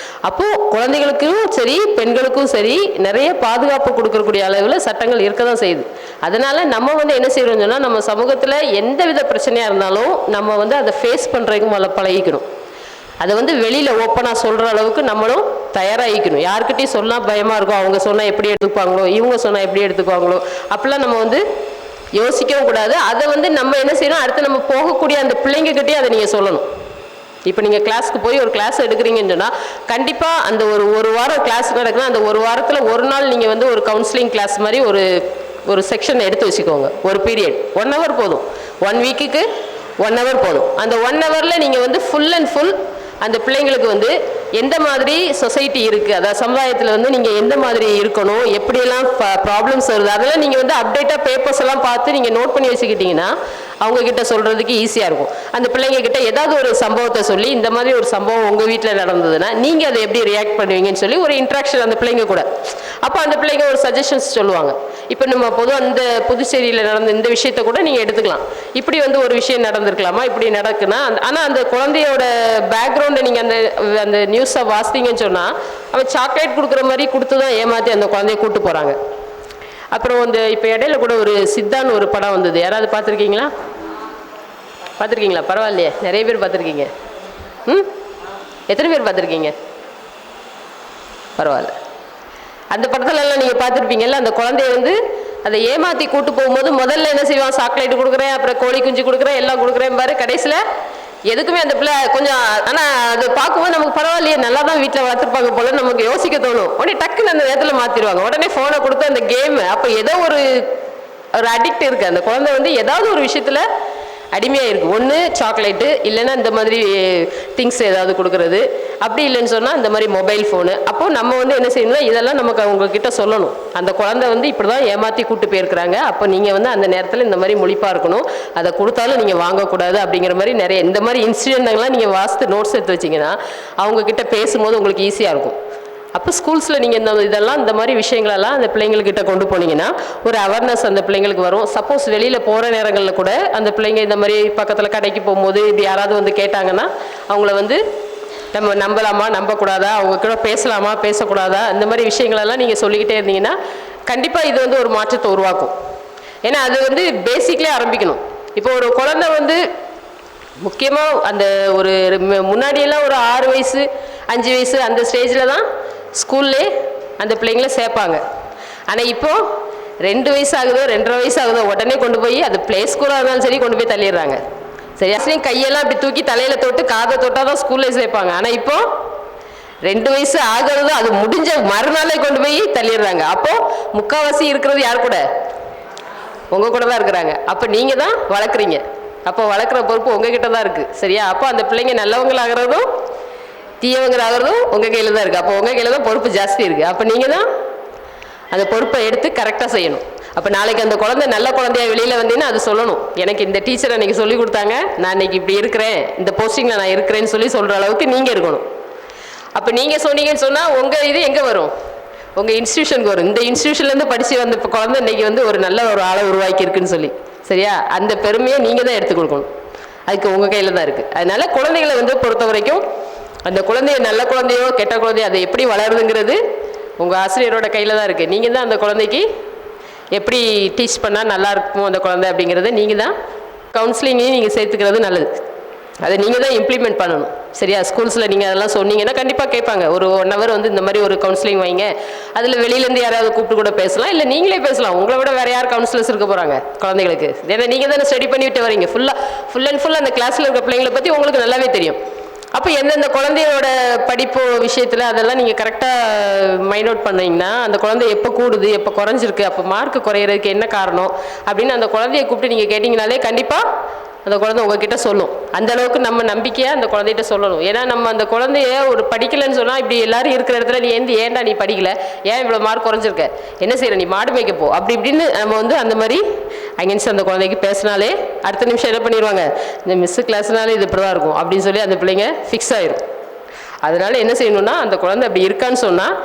அப்போது குழந்தைகளுக்கும் சரி பெண்களுக்கும் சரி நிறைய பாதுகாப்பு கொடுக்கக்கூடிய அளவில் சட்டங்கள் இருக்க தான் செய்யுது. அதனால் நம்ம வந்து என்ன செய்யறோம்னு சொன்னால், நம்ம சமூகத்தில் எந்த வித பிரச்சனையாக இருந்தாலும் நம்ம வந்து அதை ஃபேஸ் பண்ணுறதுக்கு பழகிக்கணும். அதை வந்து வெளியில் ஓப்பனாக சொல்கிற அளவுக்கு நம்மளும் தயாராகிக்கணும். யாருக்கிட்டையும் சொன்னால் பயமாக இருக்கும், அவங்க சொன்னால் எப்படி எடுத்துக்குவாங்களோ, இவங்க சொன்னால் எப்படி எடுத்துக்குவாங்களோ, அப்படிலாம் நம்ம வந்து யோசிக்கவும் கூடாது. அதை வந்து நம்ம என்ன செய்யணும், அடுத்து நம்ம போகக்கூடிய அந்த பிள்ளைங்கக்கிட்டே அதை நீங்கள் சொல்லணும். இப்போ நீங்கள் கிளாஸ்க்கு போய் ஒரு கிளாஸ் எடுக்கிறீங்கன்னு சொன்னால் கண்டிப்பாக அந்த ஒரு வாரம் கிளாஸ் நடக்குன்னா அந்த ஒரு வாரத்தில் ஒரு நாள் நீங்கள் வந்து ஒரு கவுன்சிலிங் கிளாஸ் மாதிரி ஒரு செக்ஷன் எடுத்து வச்சுக்கோங்க. ஒரு பீரியட் 1 hour போதும், 1 வீக்குக்கு 1 hour போதும். அந்த 1 hourல நீங்கள் வந்து ஃபுல் அண்ட் ஃபுல் அந்த பிள்ளைங்களுக்கு வந்து எந்த மாதிரி சொசைட்டி இருக்குது, அதாவது சமுதாயத்தில் வந்து நீங்கள் எந்த மாதிரி இருக்கணும், எப்படியெல்லாம் ப்ராப்ளம்ஸ் வருது, அதெல்லாம் நீங்கள் வந்து அப்டேட்டாக பேப்பர்ஸ் எல்லாம் பார்த்து நீங்கள் நோட் பண்ணி வச்சுக்கிட்டிங்கன்னா அவங்கக்கிட்ட சொல்கிறதுக்கு ஈஸியாக இருக்கும். அந்த பிள்ளைங்கக்கிட்ட ஏதாவது ஒரு சம்பவத்தை சொல்லி, இந்த மாதிரி ஒரு சம்பவம் உங்கள் வீட்டில் நடந்ததுன்னா நீங்கள் அதை எப்படி ரியாக்ட் பண்ணுவீங்கன்னு சொல்லி ஒரு இன்ட்ராக்ஷன் அந்த பிள்ளைங்க கூட. அப்போ அந்த பிள்ளைங்க ஒரு சஜஷன்ஸ் சொல்லுவாங்க. இப்போ நம்ம பொதுவாக அந்த புதுச்சேரியில் நடந்த இந்த விஷயத்த கூட நீங்கள் எடுத்துக்கலாம். இப்படி வந்து ஒரு விஷயம் நடந்திருக்கலாமா, இப்படி நடக்குன்னா, ஆனால் அந்த குழந்தையோட பேக்ரவுண்டை நீங்கள் அந்த நியூஸை வாசித்தீங்கன்னு சொன்னால் அவன் சாக்லேட் கொடுக்குற மாதிரி கொடுத்து தான் ஏமாற்றி அந்த குழந்தைய கூப்பிட்டு போகிறாங்க. அப்புறம் வந்து இப்போ இடையில கூட ஒரு சித்தான்னு ஒரு படம் வந்தது, யாராவது பார்த்துருக்கீங்களா? பரவாயில்லையே, நிறைய பேர் பார்த்துருக்கீங்க. எத்தனை பேர் பார்த்துருக்கீங்க? பரவாயில்ல. அந்த படத்துலலாம் நீங்கள் பார்த்துருப்பீங்கல்ல, அந்த குழந்தைய வந்து அதை ஏமாற்றி கூட்டு போகும்போது முதல்ல என்ன செய்வான், சாக்லேட் கொடுக்குறேன், அப்புறம் கோழி குஞ்சு கொடுக்குறேன், எல்லாம் கொடுக்குறேன் பாரு, கடைசியில் எதுக்குமே அந்த பிள்ளை கொஞ்சம், ஆனால் அது பார்க்கும்போது நமக்கு பரவாயில்லையே, நல்லா தான் வீட்டில் வளர்த்துருப்பாங்க போல நமக்கு யோசிக்க தோணும். உடனே டக்குன்னு அந்த நேரத்தில் மாற்றிடுவாங்க. உடனே ஃபோனை கொடுத்து அந்த கேமு, அப்போ ஏதோ ஒரு அடிக்ட் இருக்குது. அந்த குழந்தை வந்து ஏதாவது ஒரு விஷயத்தில் அடிமையாக இருக்குது. ஒன்று சாக்லேட்டு, இல்லைன்னா இந்த மாதிரி திங்ஸ் ஏதாவது கொடுக்குறது, அப்படி இல்லைன்னு சொன்னால் இந்த மாதிரி மொபைல் ஃபோனு. அப்போது நம்ம வந்து என்ன செய்யணும்னா இதெல்லாம் நமக்கு அவங்கக்கிட்ட சொல்லணும். அந்த குழந்தை வந்து இப்படி தான் ஏமாற்றி கூப்பிட்டு போயிருக்கிறாங்க, அப்போ நீங்கள் வந்து அந்த நேரத்தில் இந்த மாதிரி முழிப்பாக இருக்கணும், அதை கொடுத்தாலும் நீங்கள் வாங்கக்கூடாது அப்படிங்கிற மாதிரி நிறைய இந்த மாதிரி இன்சிடென்ட்லாம் நீங்கள் வாசித்து நோட்ஸ் எடுத்து வச்சிங்கன்னா அவங்கக்கிட்ட பேசும்போது உங்களுக்கு ஈஸியாக இருக்கும். அப்போ ஸ்கூல்ஸில் நீங்கள் இந்த மாதிரி விஷயங்களெல்லாம் அந்த பிள்ளைங்கள்கிட்ட கொண்டு போனீங்கன்னா ஒரு அவேர்னஸ் அந்த பிள்ளைங்களுக்கு வரும். சப்போஸ் வெளியில் போகிற நேரங்களில் கூட அந்த பிள்ளைங்க இந்த மாதிரி பக்கத்தில் கடைக்கு போகும்போது இப்படி யாராவது வந்து கேட்டாங்கன்னா அவங்கள வந்து நம்ம நம்பலாமா நம்பக்கூடாதா, அவங்க கூட பேசலாமா பேசக்கூடாதா, இந்த மாதிரி விஷயங்களெல்லாம் நீங்கள் சொல்லிக்கிட்டே இருந்தீங்கன்னா கண்டிப்பாக இது வந்து ஒரு மாற்றத்தை உருவாக்கும். ஏன்னா அது வந்து பேசிக்லேயே ஆரம்பிக்கணும். இப்போ ஒரு குழந்தை வந்து முக்கியமாக அந்த ஒரு முன்னாடியெல்லாம் ஒரு 6 வயசு 5 வயசு அந்த ஸ்டேஜில் தான் ஸ்கூல்லே அந்த பிள்ளைங்கள சேர்ப்பாங்க. ஆனால் இப்போது 2 வயசு ஆகுதோ 2.5 வயசு ஆகுதோ உடனே கொண்டு போய் அது ப்ளே ஸ்கூலாக இருந்தாலும் சரி கொண்டு போய் தள்ளிடுறாங்க. சரியா? கையெல்லாம் இப்படி தூக்கி தலையில் தொட்டு காதை தொட்டால் தான் ஸ்கூலில் சேர்ப்பாங்க. ஆனால் இப்போ 2 வயசு ஆகிறது அது முடிஞ்ச மறுநாளே கொண்டு போய் தள்ளிடுறாங்க. அப்போது முக்கால்வாசி இருக்கிறது யார் கூட? உங்கள் கூட தான் இருக்கிறாங்க. அப்போ நீங்கள் தான் வளர்க்குறீங்க. அப்போ வளர்க்குற பொறுப்பு உங்ககிட்ட தான் இருக்குது. சரியா? அப்போ அந்த பிள்ளைங்க நல்லவங்களாகிறதும் தீயவங்களாகிறதும் உங்கள் கையில் தான் இருக்குது. அப்போ உங்கள் கையில் தான் பொறுப்பு ஜாஸ்தி இருக்குது. அப்போ நீங்கள் தான் அந்த பொறுப்பை எடுத்து கரெக்டாக செய்யணும். அப்போ நாளைக்கு அந்த குழந்தை நல்ல குழந்தைய வெளியில் வந்தீங்கன்னா அது சொல்லணும், எனக்கு இந்த டீச்சர் அன்றைக்கி சொல்லி கொடுத்தாங்க, நான் இன்றைக்கி இப்படி இருக்கிறேன், இந்த போஸ்டிங்கில் நான் இருக்கிறேன்னு சொல்கிற அளவுக்கு நீங்கள் இருக்கணும். அப்போ நீங்கள் சொன்னீங்கன்னு சொன்னால் உங்கள் இது எங்கே வரும்? உங்கள் இன்ஸ்டியூஷனுக்கு வரும். இந்த இன்ஸ்டியூஷன்லேருந்து படித்து வந்த இப்போ குழந்தை இன்றைக்கி வந்து ஒரு நல்ல ஒரு ஆளை உருவாக்கியிருக்குன்னு சொல்லி, சரியா? அந்த பெருமையை நீங்கள் தான் எடுத்து கொடுக்கணும். அதுக்கு உங்கள் கையில் தான் இருக்குது. அதனால் குழந்தைகளை வந்து பொறுத்த வரைக்கும் அந்த குழந்தைய நல்ல குழந்தையோ கெட்ட குழந்தையோ அதை எப்படி வளருதுங்கிறது உங்கள் ஆசிரியரோட கையில் தான் இருக்குது. நீங்கள் தான் அந்த குழந்தைக்கு எப்படி டீச் பண்ணால் நல்லா இருக்கும் அந்த குழந்தை அப்படிங்கிறத நீங்கள் தான் கவுன்சிலிங்கையும் நீங்கள் சேர்த்துக்கிறது நல்லது. அதை நீங்கள் தான் இம்ப்ளிமெண்ட் பண்ணணும். சரியா? ஸ்கூல்ஸில் நீங்கள் அதெல்லாம் சொன்னீங்கன்னா கண்டிப்பாக கேட்பாங்க. ஒரு 1 hour வந்து இந்த மாதிரி ஒரு கவுன்சிலிங் வைங்க, அதில் வெளியிலேருந்து யாராவது கூப்பிட்டு கூட பேசலாம், இல்லை நீங்களே பேசலாம். உங்களை விட வேறு யார் கவுன்சிலர்ஸ் இருக்க போகிறாங்க குழந்தைகளுக்கு? ஏன்னா நீங்கள் தானே ஸ்டடி பண்ணிவிட்டு வரீங்க. ஃபுல் அண்ட் ஃபுல் அந்த கிளாஸில் இருக்க பிள்ளைங்களை பற்றி உங்களுக்கு நல்லாவே தெரியும். அப்போ எந்தெந்த குழந்தையோட படிப்பு விஷயத்தில் அதெல்லாம் நீங்கள் கரெக்டாக மைண்ட் அவுட் பண்ணிங்கன்னா அந்த குழந்தை எப்போ கூடுது, எப்போ குறைஞ்சிருக்கு, அப்போ மார்க் குறையிறதுக்கு என்ன காரணம் அப்படின்னு அந்த குழந்தைய கூப்பிட்டு நீங்கள் கேட்டிங்கனாலே கண்டிப்பாக அந்த குழந்தை உங்ககிட்ட சொல்லும். அந்த அளவுக்கு நம்ம நம்பிக்கையாக அந்த குழந்தைகிட்ட சொல்லணும். ஏன்னா நம்ம அந்த குழந்தைய ஒரு படிக்கலைன்னு சொன்னால் இப்படி எல்லாரும் இருக்கிற இடத்துல நீ ஏன்டா நீ படிக்கல, ஏன் இவ்வளோ மார்க் குறைஞ்சிருக்க, என்ன செய்யற, நீ மாடு மேய்க்க போ, அப்படி இப்படின்னு நம்ம வந்து அந்த மாதிரி அகேன்ஸ்ட் அந்த குழந்தைக்கு பேசினாலே அடுத்த நிமிஷம் என்ன பண்ணிடுவாங்க, இந்த மிஸ்ஸு கிளாஸ்னாலே இது இப்படி தான் இருக்கும் அப்படின்னு சொல்லி அந்த பிள்ளைங்க ஃபிக்ஸ் ஆயிடும். அதனால என்ன செய்யணும்னா அந்த குழந்தை அப்படி இருக்கான்னு சொன்னால்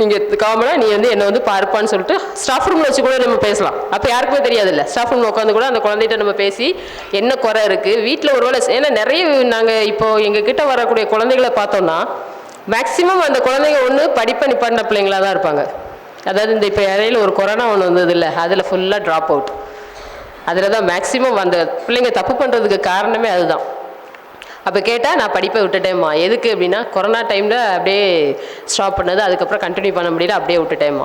நீங்கள் காமனாக நீ வந்து என்னை வந்து பார்ப்பான்னு சொல்லிட்டு ஸ்டாஃப் ரூமில் வச்சு கூட நம்ம பேசலாம். அப்போ யாருக்குமே தெரியாதுல்ல, ஸ்டாஃப் ரூமில் உட்காந்து கூட அந்த குழந்தைகிட்ட நம்ம பேசி என்ன குறை இருக்குது வீட்டில் ஒரு வேளை. ஏன்னா நிறைய நாங்கள் இப்போது எங்கள் கிட்ட வரக்கூடிய குழந்தைகளை பார்த்தோம்னா மேக்ஸிமம் அந்த குழந்தைங்க ஒன்று படிப்பை நிப்பாட்டின பிள்ளைங்களாக தான் இருப்பாங்க. அதாவது இந்த இப்போ இடையில ஒரு கொரோனா ஒன்று வந்தது இல்லை, அதில் ஃபுல்லாக ட்ராப் அவுட். அதில் தான் மேக்ஸிமம் அந்த பிள்ளைங்க தப்பு பண்ணுறதுக்கு காரணமே அதுதான். அப்போ கேட்டால் நான் படிப்பை விட்டுட்டேம்மா, எதுக்கு அப்படின்னா கொரோனா டைமில் அப்படியே ஸ்டாப் பண்ணது, அதுக்கப்புறம் கண்டினியூ பண்ண முடியல, அப்படியே விட்டுட்டேம்மா.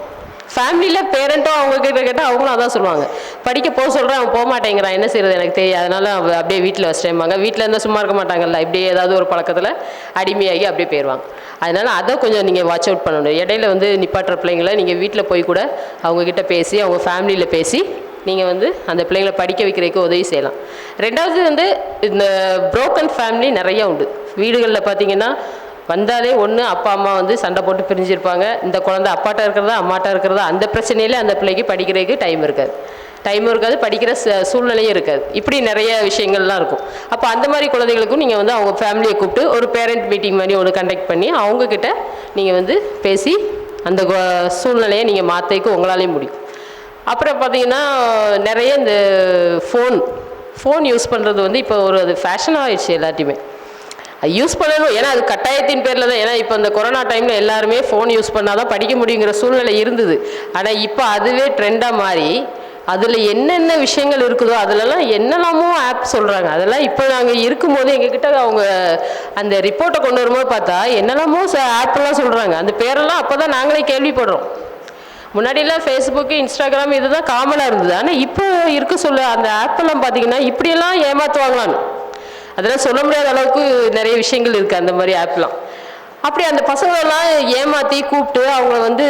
ஃபேமிலியில் பேரண்ட்டும் அவங்கக்கிட்ட கேட்டால் அவங்களும் அதான் சொல்லுவாங்க, படிக்க போக சொல்கிறேன் அவன் போக மாட்டேங்கிறான், என்ன செய்கிறது எனக்கு தெரியும், அதனால அப்படியே வீட்டில் வச்சிட்டேம்பாங்க. வீட்டில் இருந்தால் சும்மா இருக்க மாட்டாங்கல்ல, இப்படியே ஏதாவது ஒரு பழக்கத்தில் அடிமையாகி அப்படியே போயிடுவாங்க. அதனால் அதை கொஞ்சம் நீங்கள் வாட்ச் அவுட் பண்ணணும். இடையில வந்து நிப்பாட்டுற பிள்ளைங்களை நீங்கள் வீட்டில் போய் கூட அவங்கக்கிட்ட பேசி அவங்க ஃபேமிலியில் பேசி நீங்கள் வந்து அந்த பிள்ளைங்களை படிக்க வைக்கிறதுக்கு உதவி செய்யலாம். ரெண்டாவது வந்து இந்த புரோக்கன் ஃபேமிலி நிறையா உண்டு. வீடுகளில் பார்த்தீங்கன்னா வந்தாலே ஒன்று அப்பா அம்மா வந்து சண்டை போட்டு பிரிஞ்சிருப்பாங்க. இந்த குழந்தை அப்பாட்ட இருக்கிறதா அம்மாட்ட இருக்கிறதா அந்த பிரச்சனையில் அந்த பிள்ளைக்கு படிக்கிறதுக்கு டைமும் இருக்காது, படிக்கிற சூழ்நிலையும் இருக்காது. இப்படி நிறைய விஷயங்கள்லாம் இருக்கும். அப்போ அந்த மாதிரி குழந்தைகளுக்கும் நீங்கள் வந்து அவங்க ஃபேமிலியை கூப்பிட்டு ஒரு பேரண்ட் மீட்டிங் மாதிரி ஒன்று கண்டக்ட் பண்ணி அவங்கக்கிட்ட நீங்கள் வந்து பேசி அந்த சூழ்நிலையை நீங்கள் மாற்றிக்க உங்களாலேயும் முடியும். அப்புறம் பார்த்தீங்கன்னா நிறைய இந்த ஃபோன் யூஸ் பண்ணுறது வந்து இப்போ ஒரு அது ஃபேஷனாக ஆயிடுச்சு. எல்லாத்தையுமே யூஸ் பண்ணணும், ஏன்னா அது கட்டாயத்தின் பேரில் தான். ஏன்னா இப்போ இந்த கொரோனா டைமில் எல்லாருமே ஃபோன் யூஸ் பண்ணால் தான் படிக்க முடியுங்கிற சூழ்நிலை இருந்தது. ஆனால் இப்போ அதுவே ட்ரெண்டாக மாறி அதில் என்னென்ன விஷயங்கள் இருக்குதோ அதிலலாம் என்னெல்லாமோ ஆப் சொல்கிறாங்க. அதெல்லாம் இப்போ நாங்கள் இருக்கும்போது எங்ககிட்ட அவங்க அந்த ரிப்போர்ட்டை கொண்டு வரும்போது பார்த்தா என்னெல்லாமோ ஆப்லாம் சொல்கிறாங்க. அந்த பேரெல்லாம் அப்போ தான் நாங்களே கேள்விப்படுறோம். முன்னாடியெல்லாம் ஃபேஸ்புக்கு இன்ஸ்டாகிராம் இதுதான் காமனாக இருந்தது. ஆனால் இப்போ இருக்க சொல்ல அந்த ஆப்பெல்லாம் பார்த்தீங்கன்னா இப்படியெல்லாம் ஏமாற்றுவாங்களான்னு அதெல்லாம் சொல்ல முடியாத அளவுக்கு நிறைய விஷயங்கள் இருக்குது அந்த மாதிரி ஆப்லாம். அப்படி அந்த பசங்களெல்லாம் ஏமாற்றி கூப்பிட்டு அவங்கள வந்து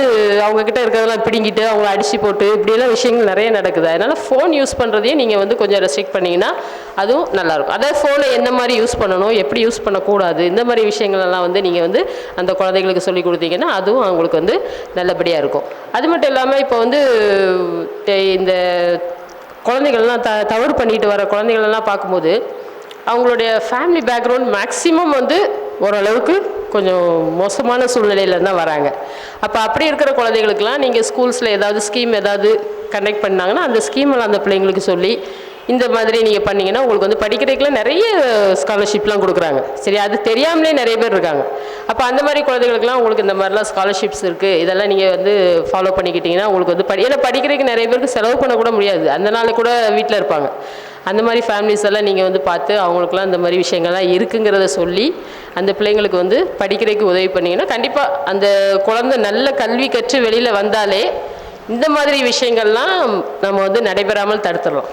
அவங்கக்கிட்ட இருக்கிறதெல்லாம் பிடிங்கிட்டு அவங்கள அடித்து போட்டு இப்படியெல்லாம் விஷயங்கள் நிறைய நடக்குது. அதனால் ஃபோன் யூஸ் பண்ணுறதையும் நீங்கள் வந்து கொஞ்சம் ரெஸ்ட்ரிக்ட் பண்ணிங்கன்னா அதுவும் நல்லாயிருக்கும். அதாவது ஃபோனை எந்த மாதிரி யூஸ் பண்ணணும், எப்படி யூஸ் பண்ணக்கூடாது, இந்த மாதிரி விஷயங்களெல்லாம் வந்து நீங்கள் வந்து அந்த குழந்தைகளுக்கு சொல்லி கொடுத்தீங்கன்னா அதுவும் அவங்களுக்கு வந்து நல்லபடியாக இருக்கும். அது மட்டும் இல்லாமல் இப்போ வந்து இந்த குழந்தைகள்லாம் தவறு பண்ணிட்டு வர குழந்தைகளெல்லாம் பார்க்கும்போது அவங்களுடைய ஃபேமிலி பேக்ரவுண்ட் மேக்ஸிமம் வந்து ஓரளவுக்கு கொஞ்சம் மோசமான சூழ்நிலையில் தான் வராங்க. அப்போ அப்படி இருக்கிற குழந்தைகளுக்கெல்லாம் நீங்கள் ஸ்கூல்ஸில் ஏதாவது ஸ்கீம் ஏதாவது கண்டக்ட் பண்ணாங்கன்னா அந்த ஸ்கீமெல்லாம் அந்த பிள்ளைங்களுக்கு சொல்லி இந்த மாதிரி நீங்கள் பண்ணிங்கன்னா உங்களுக்கு வந்து படிக்கிறதுக்குலாம் நிறைய ஸ்காலர்ஷிப்லாம் கொடுக்குறாங்க. சரி, அது தெரியாமலே நிறைய பேர் இருக்காங்க. அப்போ அந்த மாதிரி குழந்தைகளுக்குலாம் உங்களுக்கு இந்த மாதிரிலாம் ஸ்காலர்ஷிப்ஸ் இருக்குது, இதெல்லாம் நீங்கள் வந்து ஃபாலோ பண்ணிக்கிட்டிங்கன்னா உங்களுக்கு வந்து ஏன்னா படிக்கிறதுக்கு நிறைய பேருக்கு செலவு பண்ணக்கூட முடியாது, அந்த நாள் கூட வீட்டில் இருப்பாங்க. அந்த மாதிரி ஃபேமிலிஸ் எல்லாம் நீங்கள் வந்து பார்த்து அவங்களுக்குலாம் இந்த மாதிரி விஷயங்கள்லாம் இருக்குங்கிறத சொல்லி அந்த பிள்ளைங்களுக்கு வந்து படிக்கிறதுக்கு உதவி பண்ணிங்கன்னா கண்டிப்பாக அந்த குழந்தை நல்ல கல்வி கற்று வெளியில் வந்தாலே இந்த மாதிரி விஷயங்கள்லாம் நம்ம வந்து நடைபெறாமல் தடுத்துடலாம்.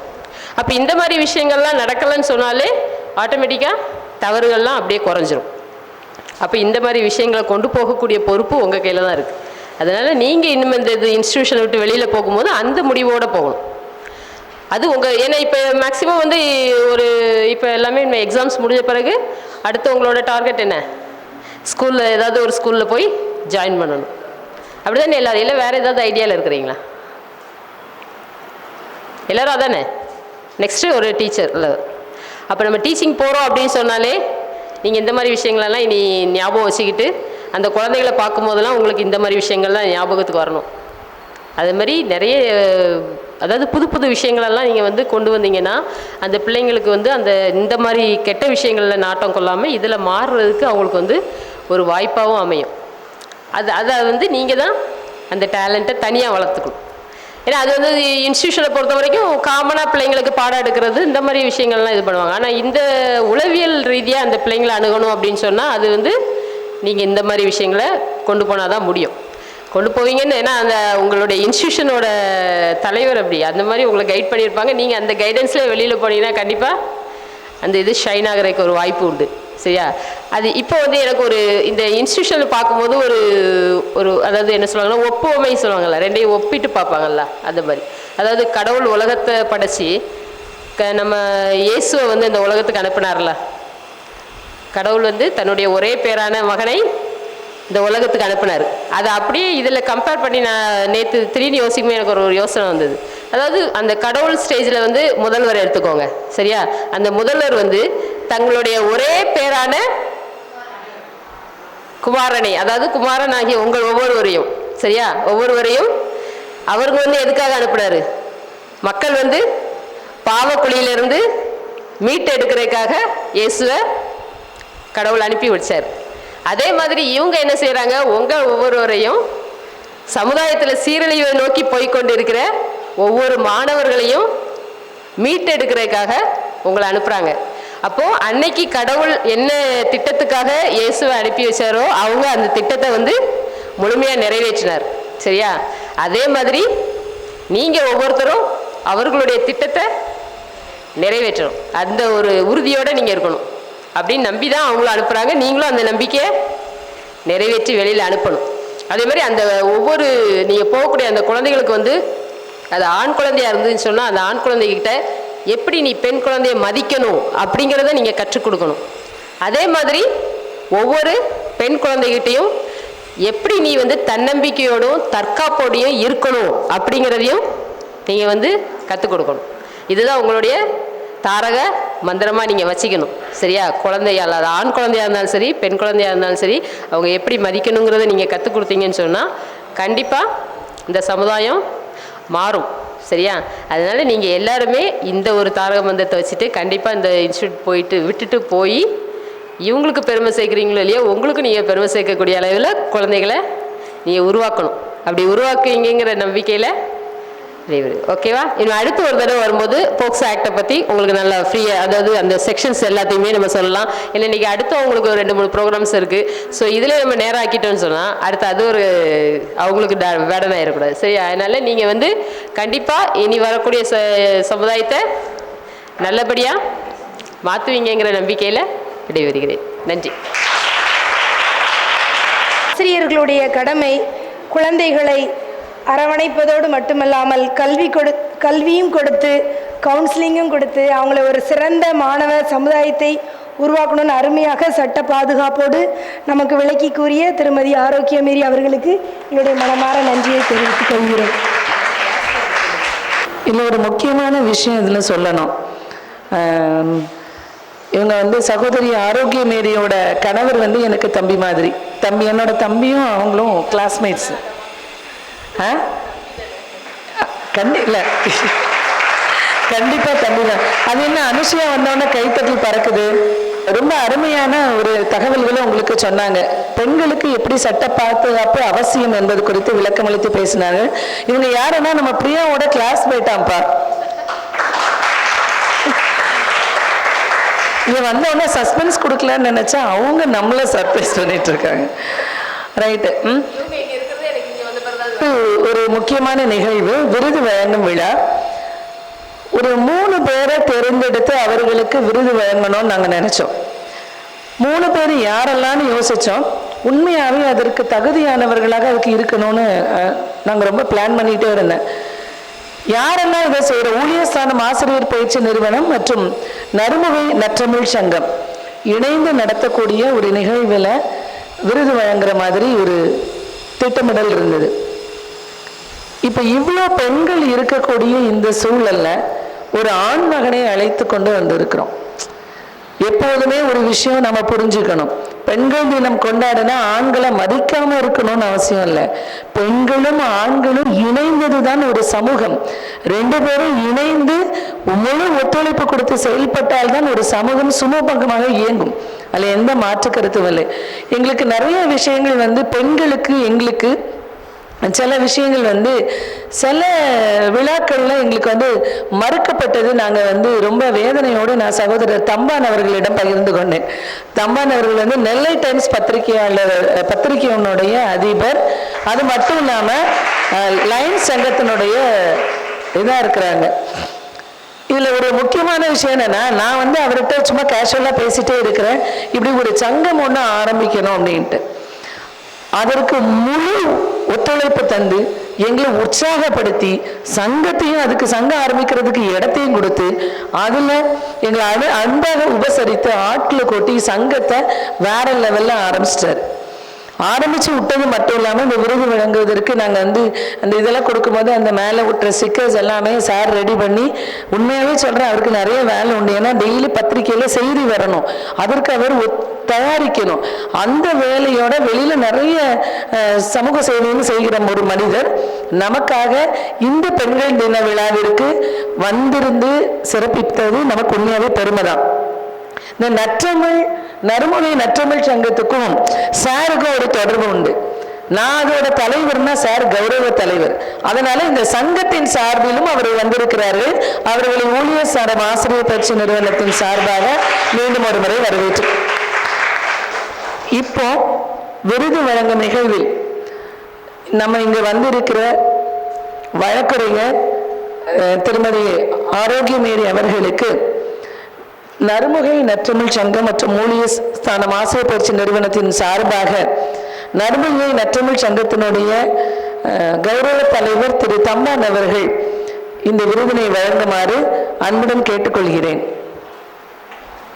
அப்போ இந்த மாதிரி விஷயங்கள்லாம் நடக்கலைன்னு சொன்னாலே ஆட்டோமேட்டிக்காக தவறுகள்லாம் அப்படியே குறைஞ்சிரும். அப்போ இந்த மாதிரி விஷயங்களை கொண்டு போகக்கூடிய பொறுப்பு உங்கள் கையில் தான் இருக்குது. அதனால் நீங்கள் இன்னும் இந்த இன்ஸ்டியூஷனை விட்டு வெளியில் போகும்போது அந்த முடிவோடு போகணும். அது உங்கள் ஏன்னா இப்போ மேக்ஸிமம் வந்து ஒரு இப்போ எல்லாமே எக்ஸாம்ஸ் முடிஞ்ச பிறகு அடுத்து உங்களோட டார்கெட் என்ன? ஸ்கூலில் ஏதாவது ஒரு ஸ்கூலில் போய் ஜாயின் பண்ணணும். அப்படி தானே எல்லோரும்? இல்லை வேறு ஏதாவது ஐடியாவில் இருக்கிறீங்களா? எல்லோரும் அதானே? நெக்ஸ்ட்டு ஒரு டீச்சர் இல்லை. அப்போ நம்ம டீச்சிங் போகிறோம் அப்படின்னு சொன்னாலே நீங்கள் இந்த மாதிரி விஷயங்களெல்லாம் இனி ஞாபகம் வச்சுக்கிட்டு அந்த குழந்தைகளை பார்க்கும்போதெல்லாம் உங்களுக்கு இந்த மாதிரி விஷயங்கள்லாம் ஞாபகத்துக்கு வரணும். அது மாதிரி நிறைய அதாவது புது புது விஷயங்களெல்லாம் நீங்கள் வந்து கொண்டு வந்தீங்கன்னா அந்த பிள்ளைங்களுக்கு வந்து அந்த இந்த மாதிரி கெட்ட விஷயங்களில் நாட்டம் கொள்ளாமல் இதில் மாறுறதுக்கு அவங்களுக்கு வந்து ஒரு வாய்ப்பாகவும் அமையும். அதை வந்து நீங்கள் தான் அந்த டேலண்ட்டை தனியாக வளர்த்துக்கணும். ஏன்னா அது வந்து இன்ஸ்டியூஷனை பொறுத்த வரைக்கும் காமனாக பிள்ளைங்களுக்கு பாடம் எடுக்கிறது இந்த மாதிரி விஷயங்கள்லாம் இது பண்ணுவாங்க. ஆனால் இந்த உளவியல் ரீதியாக அந்த பிள்ளைங்களை அணுகணும் அப்படின்னு சொன்னால் அது வந்து நீங்கள் இந்த மாதிரி விஷயங்களை கொண்டு போனால் தான் முடியும். கொண்டு போவீங்கன்னு ஏன்னா அந்த உங்களுடைய இன்ஸ்டியூஷனோட தலைவர் அப்படி அந்த மாதிரி உங்களை கைட் பண்ணியிருப்பாங்க. நீங்கள் அந்த கைடன்ஸில் வெளியில் போனீங்கன்னா கண்டிப்பாக அந்த இது ஷைன் ஆகிறதுக்கு ஒரு வாய்ப்பு உண்டு. சரியா? அது இப்போ வந்து எனக்கு ஒரு இந்த இன்ஸ்டியூஷனை பார்க்கும்போது ஒரு அதாவது என்ன சொல்லுவாங்கன்னா ஒப்புமை சொல்லுவாங்கள்ல, ரெண்டையும் ஒப்பிட்டு பார்ப்பாங்கல்ல அந்த மாதிரி. அதாவது கடவுள் உலகத்தை படைச்சி நம்ம இயேசுவை வந்து இந்த உலகத்துக்கு அனுப்பினார்ல, கடவுள் வந்து தன்னுடைய ஒரே பேரான மகனை இந்த உலகத்துக்கு அனுப்பினார். அதை அப்படியே இதில் கம்பேர் பண்ணி நான் நேற்று திடீர்னு யோசிக்கும்போது எனக்கு ஒரு யோசனை வந்தது. அதாவது அந்த கடவுள் ஸ்டேஜில் வந்து முதல்வர் எடுத்துக்கோங்க. சரியா? அந்த முதல்வர் வந்து தங்களுடைய ஒரே பேரான குமாரனை, அதாவது குமாரன் ஆகிய உங்கள் ஒவ்வொருவரையும், சரியா, ஒவ்வொருவரையும் அவருக்கு வந்து எதுக்காக அனுப்பினார்? மக்கள் வந்து பாவக்குழியிலிருந்து மீட்டு எடுக்கிறதுக்காக இயேசுவை கடவுள் அனுப்பி வச்சார். அதே மாதிரி இவங்க என்ன செய்கிறாங்க? உங்கள் ஒவ்வொருவரையும் சமுதாயத்தில் சீரழிவை நோக்கி போய்கொண்டு இருக்கிற ஒவ்வொரு மாணவர்களையும் மீட்டெடுக்கிறதுக்காக உங்களை அனுப்புகிறாங்க. அப்போது அன்னைக்கு கடவுள் என்ன திட்டத்துக்காக இயேசுவை அனுப்பி வச்சாரோ அவங்க அந்த திட்டத்தை வந்து முழுமையாக நிறைவேற்றினார். சரியா? அதே மாதிரி நீங்கள் ஒவ்வொருத்தரும் அவர்களுடைய திட்டத்தை நிறைவேற்றணும். அந்த ஒரு உறுதியோடு நீங்கள் இருக்கணும். அப்படின்னு நம்பி தான் அவங்களும் அனுப்புகிறாங்க. நீங்களும் அந்த நம்பிக்கையை நிறைவேற்றி வெளியில் அனுப்பணும். அதே மாதிரி அந்த ஒவ்வொரு நீங்கள் போகக்கூடிய அந்த குழந்தைகளுக்கு வந்து அது ஆண் குழந்தையாக இருந்துன்னு சொன்னால் அந்த ஆண் குழந்தைகிட்ட எப்படி நீ பெண் குழந்தைய மதிக்கணும் அப்படிங்கிறத நீங்கள் கற்றுக் கொடுக்கணும். அதே மாதிரி ஒவ்வொரு பெண் குழந்தைகிட்டையும் எப்படி நீ வந்து தன்னம்பிக்கையோடும் தற்காப்போடையும் இருக்கணும் அப்படிங்கிறதையும் நீங்கள் வந்து கற்றுக் கொடுக்கணும். இதுதான் உங்களுடைய தாரக மந்திரமாக நீங்கள் வச்சுக்கணும். சரியா? குழந்தையால் அது ஆண் குழந்தையாக இருந்தாலும் சரி பெண் குழந்தையாக இருந்தாலும் சரி அவங்க எப்படி மதிக்கணுங்கிறத நீங்கள் கற்றுக் கொடுத்தீங்கன்னு சொன்னால் கண்டிப்பாக இந்த சமுதாயம் மாறும். சரியா? அதனால் நீங்கள் எல்லாருமே இந்த ஒரு தாரக மந்திரத்தை வச்சுட்டு கண்டிப்பாக இந்த இன்ஸ்டியூட் போயிட்டு விட்டுட்டு போய் இவங்களுக்கு பெருமை சேர்க்குறீங்களோ இல்லையோ உங்களுக்கு நீங்கள் பெருமை சேர்க்கக்கூடிய அளவில் குழந்தைகளை நீங்கள் உருவாக்கணும். அப்படி உருவாக்குவீங்கிற நம்பிக்கையில் ஓகேவா? இன்னும் அடுத்து ஒரு தடவை வரும்போது போக்சோ ஆக்டை பற்றி உங்களுக்கு நல்லா ஃப்ரீயாக அதாவது அந்த செக்ஷன்ஸ் எல்லாத்தையுமே நம்ம சொல்லலாம். இல்லை இன்றைக்கி அடுத்து அவங்களுக்கு ஒரு 2-3 ப்ரோக்ராம்ஸ் இருக்குது. ஸோ இதில் நம்ம நேரம் ஆக்கிட்டோன்னு சொன்னால் அடுத்து அது ஒரு அவங்களுக்கு வேடனாக இருக்கக்கூடாது. சரி? அதனால் நீங்கள் வந்து கண்டிப்பாக இனி வரக்கூடிய சமுதாயத்தை நல்லபடியாக மாற்றுவீங்கிற நம்பிக்கையில் விடைபெறுகிறேன். நன்றி. ஆசிரியர்களுடைய கடமை குழந்தைகளை அரவணைப்பதோடு மட்டுமல்லாமல் கல்வியும் கொடுத்து கவுன்சிலிங்கும் கொடுத்து அவங்கள ஒரு சிறந்த மாணவ சமுதாயத்தை உருவாக்கணும்னு அருமையாக சட்ட பாதுகாப்போடு நமக்கு விளக்கி கூறிய திருமதி ஆரோக்கியமேரி அவர்களுக்கு என்னுடைய மனமார நன்றியை தெரிவித்துக் கொள்கிறேன். இன்னொரு முக்கியமான விஷயம் இதில் சொல்லணும். இவங்க வந்து சகோதரி ஆரோக்கியமேரியோட கணவர் வந்து எனக்கு தம்பி மாதிரி. என்னோட தம்பியும் அவங்களும் கிளாஸ்மேட்ஸ். கண்டிப்பா தம்பி தான். அது என்ன அனுஷியா வந்தோடனே கைத்தட்டல் பறக்குது. ரொம்ப அருமையான ஒரு தகவல்களை உங்களுக்கு சொன்னாங்க. பெண்களுக்கு எப்படி சட்ட பாதுகாப்பு அவசியம் என்பது குறித்து விளக்கமளித்து பேசினாங்க. இவங்க யாருன்னா நம்ம பிரியாவோட கிளாஸ்மேட்டாம்பா. இங்க வந்தோடனே சஸ்பென்ஸ் கொடுக்கலான்னு நினைச்சா அவங்க நம்மள சர்ப்ரைஸ் பண்ணிட்டு இருக்காங்க. ரைட்டு. ஒரு முக்கியமான நிகழ்வு விருது வழங்கும் விழா. ஒரு 3 பேரை தேர்ந்தெடுத்து அவர்களுக்கு விருது வழங்கணும்னு நாங்கள் நினைச்சோம். 3 பேர் யாரெல்லாம்னு யோசிச்சோம். உண்மையாகவே அதற்கு தகுதியானவர்களாக அதுக்கு இருக்கணும்னு நாங்கள் ரொம்ப பிளான் பண்ணிட்டே இருந்தேன். யாரெல்லாம் இதை செய்கிற ஊழியஸ்தானம் ஆசிரியர் பயிற்சி நிறுவனம் மற்றும் நறுமுகை நற்றமிழ் சங்கம் இணைந்து நடத்தக்கூடிய ஒரு நிகழ்வில் விருது வழங்குற மாதிரி ஒரு திட்டமிடல் இருந்தது. இப்போ இவ்வளோ பெண்கள் இருக்கக்கூடிய இந்த சூழல்ல ஒரு ஆண் மகனை அழைத்து கொண்டு வந்திருக்கிறோம். எப்போதுமே ஒரு விஷயம் நம்ம புரிஞ்சுக்கணும், பெண்கள் தினம் கொண்டாடினா ஆண்களை மதிக்காம இருக்கணும்னு அவசியம் இல்லை. பெண்களும் ஆண்களும் இணைந்ததுதான் ஒரு சமூகம். 2 பேரும் இணைந்து முழு ஒத்துழைப்பு கொடுத்து செயல்பட்டால்தான் ஒரு சமூகம் சுமூகமாக இயங்கும். அதில் எந்த மாற்று கருத்தும் இல்லை. எங்களுக்கு நிறைய விஷயங்கள் பெண்களுக்கு எங்களுக்கு சில விஷயங்கள் சில விழாக்கள்ல எங்களுக்கு மறுக்கப்பட்டது. நாங்கள் ரொம்ப வேதனையோடு நான் சகோதரர் தம்பான் அவர்களிடம் பகிர்ந்து கொண்டேன். தம்பான் அவர்கள் நெல்லை டைம்ஸ் பத்திரிகையினுடைய அதிபர், அது மட்டும் இல்லாமல் லைன்ஸ் சங்கத்தினுடைய இதாக இருக்கிறாங்க. இதில் ஒரு முக்கியமான விஷயம் என்னன்னா, நான் அவர்கிட்ட சும்மா கேஷுவலாக பேசிட்டே இருக்கிறேன், இப்படி ஒரு சங்கம் ஒன்று ஆரம்பிக்கணும் அப்படின்ட்டு. அதற்கு முழு ஒத்துழைப்பு தந்து எங்களை உற்சாகப்படுத்தி சங்கத்தையும் அதுக்கு சங்கம் ஆரம்பிக்கிறதுக்கு இடத்தையும் கொடுத்து அதில் எங்களை அன்பாக உபசரித்து ஆட்களை கொட்டி சங்கத்தை வேற லெவலில் ஆரம்பிச்சு விட்டது மட்டும் இல்லாமல் இந்த விருது வழங்குவதற்கு நாங்கள் அந்த இதெல்லாம் கொடுக்கும்போது அந்த மேலே விட்டுற ஸ்டிக்கர்ஸ் எல்லாமே சார் ரெடி பண்ணி, உண்மையாகவே சொல்கிறேன் அவருக்கு நிறைய வேலை உண்டு. ஏன்னா டெய்லி பத்திரிக்கையில் செய்தி வரணும், அதற்கு அவர் தயாரிக்கணும். அந்த வேலையோட வெளியில் நிறைய சமூக சேவையும் செய்கிற ஒரு மனிதர் நமக்காக இந்த பெண்கள் தின விழாவிற்கு வந்திருந்து சிறப்பித்தது நமக்கு உண்மையாகவே பெருமைதான். இந்த நறுமுகை நற்றமிழ் சங்கத்துக்கும் சாருக்கும் ஒரு தொடர்பு உண்டு. நான் அதோட தலைவர்னா சார் கௌரவ தலைவர். அதனால இந்த சங்கத்தின் சார்பிலும் அவர் வந்திருக்கிறார்கள். அவர்களை ஊழியர் சாரம் ஆசிரியர் பயிற்சி நிறுவனத்தின் சார்பாக மீண்டும் ஒரு முறை வரவேற்று, இப்போ விருது வழங்கும் நிகழ்வில் நம்ம இங்க வந்திருக்கிற வழக்கறிஞர் திருமதி ஆரோக்கியமேரி அவர்களுக்கு நறுமுகை நற்றமிழ் சங்கம் மற்றும் ஊழியர் ஸ்தானம் ஆசிரியர் பயிற்சி நிறுவனத்தின் சார்பாக நறுமுகை நற்றமிழ் சங்கத்தினுடைய கௌரவ தலைவர் திரு தம்பான் அவர்கள் இந்த விருதினை வழங்குமாறு அன்புடன் கேட்டுக்கொள்கிறேன்.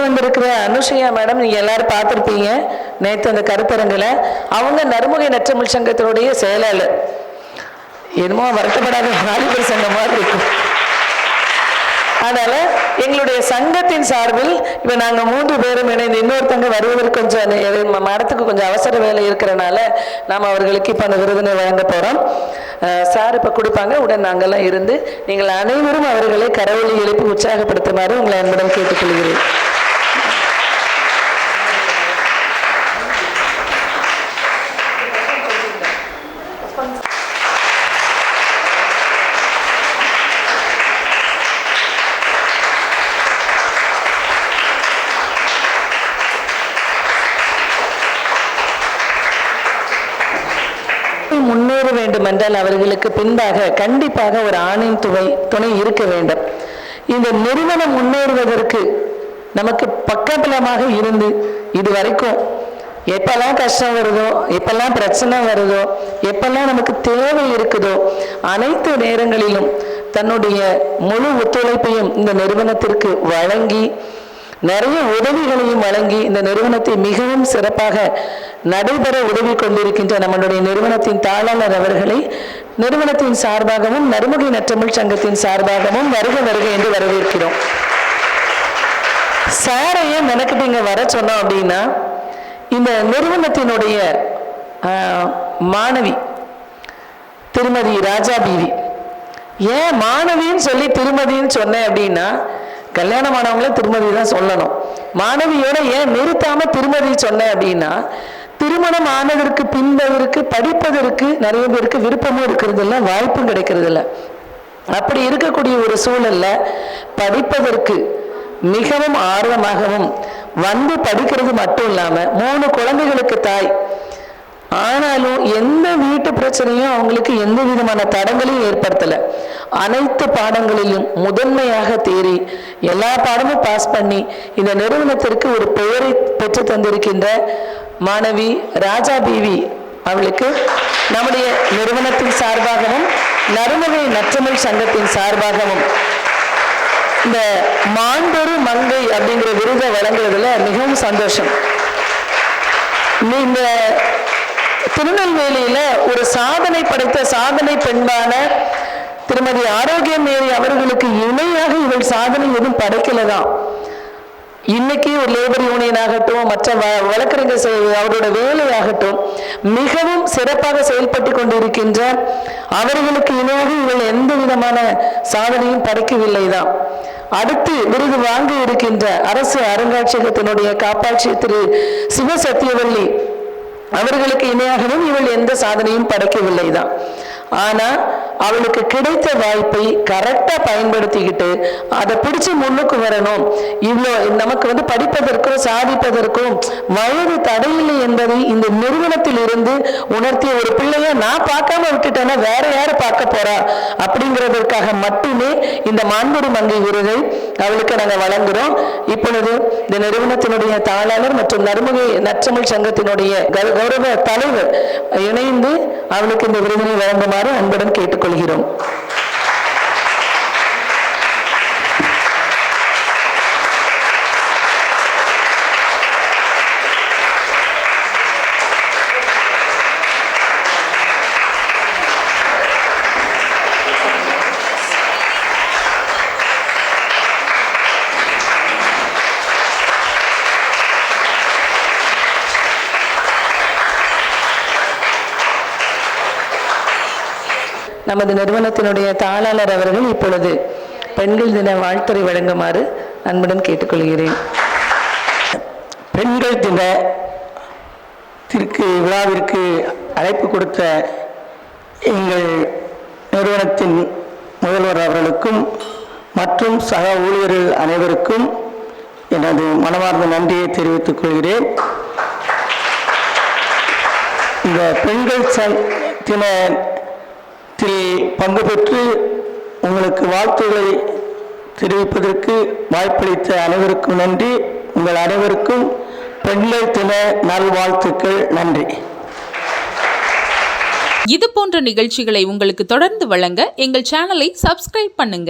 வந்திருக்கிற அனுஷயா மேடம், நீங்க எல்லாரும் பார்த்துருப்பீங்க நேற்று அந்த கருத்தரங்குல. அவங்க நறுமுகை நற்றமிழ் சங்கத்தினுடைய செயலாளர். என்னமோ வருத்தப்படாத வாலிபர் சங்கம் மாதிரி இருக்கும். அதனால எங்களுடைய சங்கத்தின் சார்பில் இப்ப நாங்க 3 பேரும் இணைந்து, இன்னொருத்தங்க வருவதற்கு கொஞ்சம் மரத்துக்கு கொஞ்சம் அவசர வேலை இருக்கிறனால நாம் அவர்களுக்கு இப்ப அந்த விருதினை வழங்க போறோம். சார் இப்ப கொடுப்பாங்க, உடன் நாங்கெல்லாம் இருந்து நீங்கள் அனைவரும் அவர்களை கரவொலி எழுப்பி உற்சாகப்படுத்துமாறு உங்களை அன்புடன் கேட்டுக்கொள்கிறேன். முன்னேற வேண்டும் என்றால் அவர்களுக்கு பின்பாக கண்டிப்பாக ஒரு ஆணின் துணை இருக்க வேண்டும். இந்த நிறுவனம் முன்னேறுவதற்கு நமக்கு பக்கபலமாக இருந்து இதுவரைக்கும் எப்பெல்லாம் கஷ்டம் வருதோ, எப்பெல்லாம் பிரச்சனை வருதோ, எப்பெல்லாம் நமக்கு தேவை இருக்குதோ அனைத்து நேரங்களிலும் தன்னுடைய முழு ஒத்துழைப்பையும் இந்த நிறுவனத்திற்கு வழங்கி நிறைய உதவிகளையும் வழங்கி இந்த நிறுவனத்தை மிகவும் சிறப்பாக நடைபெற உதவி கொண்டிருக்கின்ற நம்மளுடைய நிறுவனத்தின் தாளாளர் அவர்களை நிறுவனத்தின் சார்பாகவும் நறுமுகை நற்றமிழ் சங்கத்தின் சார்பாகவும் வருக வருக என்று வரவேற்கிறோம். சாரையே மெனக்கிட்டு இங்க வர சொன்னோம் அப்படின்னா, இந்த நிறுவனத்தினுடைய மாணவி திருமதி ராஜா பீவி, ஏன் மாணவின்னு சொல்லி திருமதின்னு சொன்னேன் அப்படின்னா, கல்யாணமானவங்கள திருமதி தான் சொல்லணும். மாணவியோட ஏன் நிறுத்தாம திருமதி சொன்னேன் அப்படின்னா, திருமணம் ஆனதற்கு பின்பதற்கு படிப்பதற்கு நிறைய பேருக்கு விருப்பமும் இருக்கிறது இல்லை, வாய்ப்பும் கிடைக்கிறது இல்லை. அப்படி இருக்கக்கூடிய ஒரு சூழல்ல படிப்பதற்கு மிகவும் ஆர்வமாகவும் வந்து படிக்கிறது மட்டும் இல்லாம 3 குழந்தைகளுக்கு தாய், ஆனாலும் எந்த வீட்டு பிரச்சனையும் அவங்களுக்கு எந்த விதமான தடங்களையும் ஏற்படுத்தலை. அனைத்து பாடங்களிலும் முதன்மையாக தேறி எல்லா பாடமும் பாஸ் பண்ணி இந்த நிறுவனத்திற்கு ஒரு பெயரை பெற்று தந்திருக்கின்ற மாணவி ராஜா பிவி அவளுக்கு நம்முடைய நிறுவனத்தின் சார்பாகவும் நறுமுகை நற்றமிழ் சங்கத்தின் சார்பாகவும் இந்த மாண்பொரு மங்கை அப்படிங்கிற விருதை வழங்குறதுல மிகவும் சந்தோஷம். இந்த திருநெல்வேலியில ஒரு சாதனை படைத்த சாதனை பெண்பான திருமதி ஆரோக்கியமேரி அவர்களுக்கு இணையாக இவள் சாதனை எதுவும் படைக்கலதான். இன்னைக்கு ஒரு லேபர் யூனியன் ஆகட்டும், மற்ற வழக்கறிஞர் அவரோட வேலையாகட்டும் மிகவும் சிறப்பாக செயல்பட்டு கொண்டிருக்கின்ற அவர்களுக்கு இணையாக இவள் எந்த விதமான சாதனையும் படைக்கவில்லை தான். அடுத்து விருது வாங்க இருக்கின்ற அரசு அருங்காட்சியகத்தினுடைய காப்பாட்சி திரு சிவசத்தியவல்லி அவர்களுக்கு இணையாகவும் இவள் எந்த சாதனையும் படைக்கவில்லை தான். ஆனா அவளுக்கு கிடைத்த வாய்ப்பை கரெக்டா பயன்படுத்திக்கிட்டு அதை பிடிச்சு முன்னுக்கு வரணும். இவ்வளோ நமக்கு படிப்பதற்கும் சாதிப்பதற்கும் வயது தடையில்லை என்பதை இந்த நிறுவனத்தில் இருந்து உணர்த்திய ஒரு பிள்ளைய நான் பார்க்காம விட்டுட்டேன்னா வேற யாரு பார்க்க போறா அப்படிங்கிறதற்காக மட்டுமே இந்த மாண்புரு மங்கை விருதை அவளுக்கு நாங்கள் வழங்குறோம். இப்பொழுது இந்த நிறுவனத்தினுடைய தாளாளர் மற்றும் நறுமுகை நற்றமிழ் சங்கத்தினுடைய கௌரவ தலைவர் இணைந்து அவளுக்கு இந்த விருதினை வழங்குமாறு அன்புடன் கேட்டுக்கொள்கிறோம். நமது நிறுவனத்தினுடைய தாளாளர் அவர்கள் இப்பொழுது பெண்கள் தின வாழ்த்துரை வழங்குமாறு அன்புடன் கேட்டுக்கொள்கிறேன். பெண்கள் தினத்திற்கு விழாவிற்கு அழைப்பு கொடுத்த எங்கள் நிறுவனத்தின் முதல்வர் அவர்களுக்கும் மற்றும் சக ஊழியர்கள் அனைவருக்கும் எனது மனமார்ந்த நன்றியை தெரிவித்துக் கொள்கிறேன். இந்த பெண்கள் தினத்தில் பங்கு பெற்று உங்களுக்கு வாழ்த்துக்களை தெரிவிப்பதற்கு வாய்ப்பளித்த அனைவருக்கும் நன்றி. உங்கள் அனைவருக்கும் பெண்கள் தின நல்வாழ்த்துக்கள். நன்றி. இது போன்ற நிகழ்ச்சிகளை உங்களுக்கு தொடர்ந்து வழங்க எங்கள் சேனலை சப்ஸ்கிரைப் பண்ணுங்க.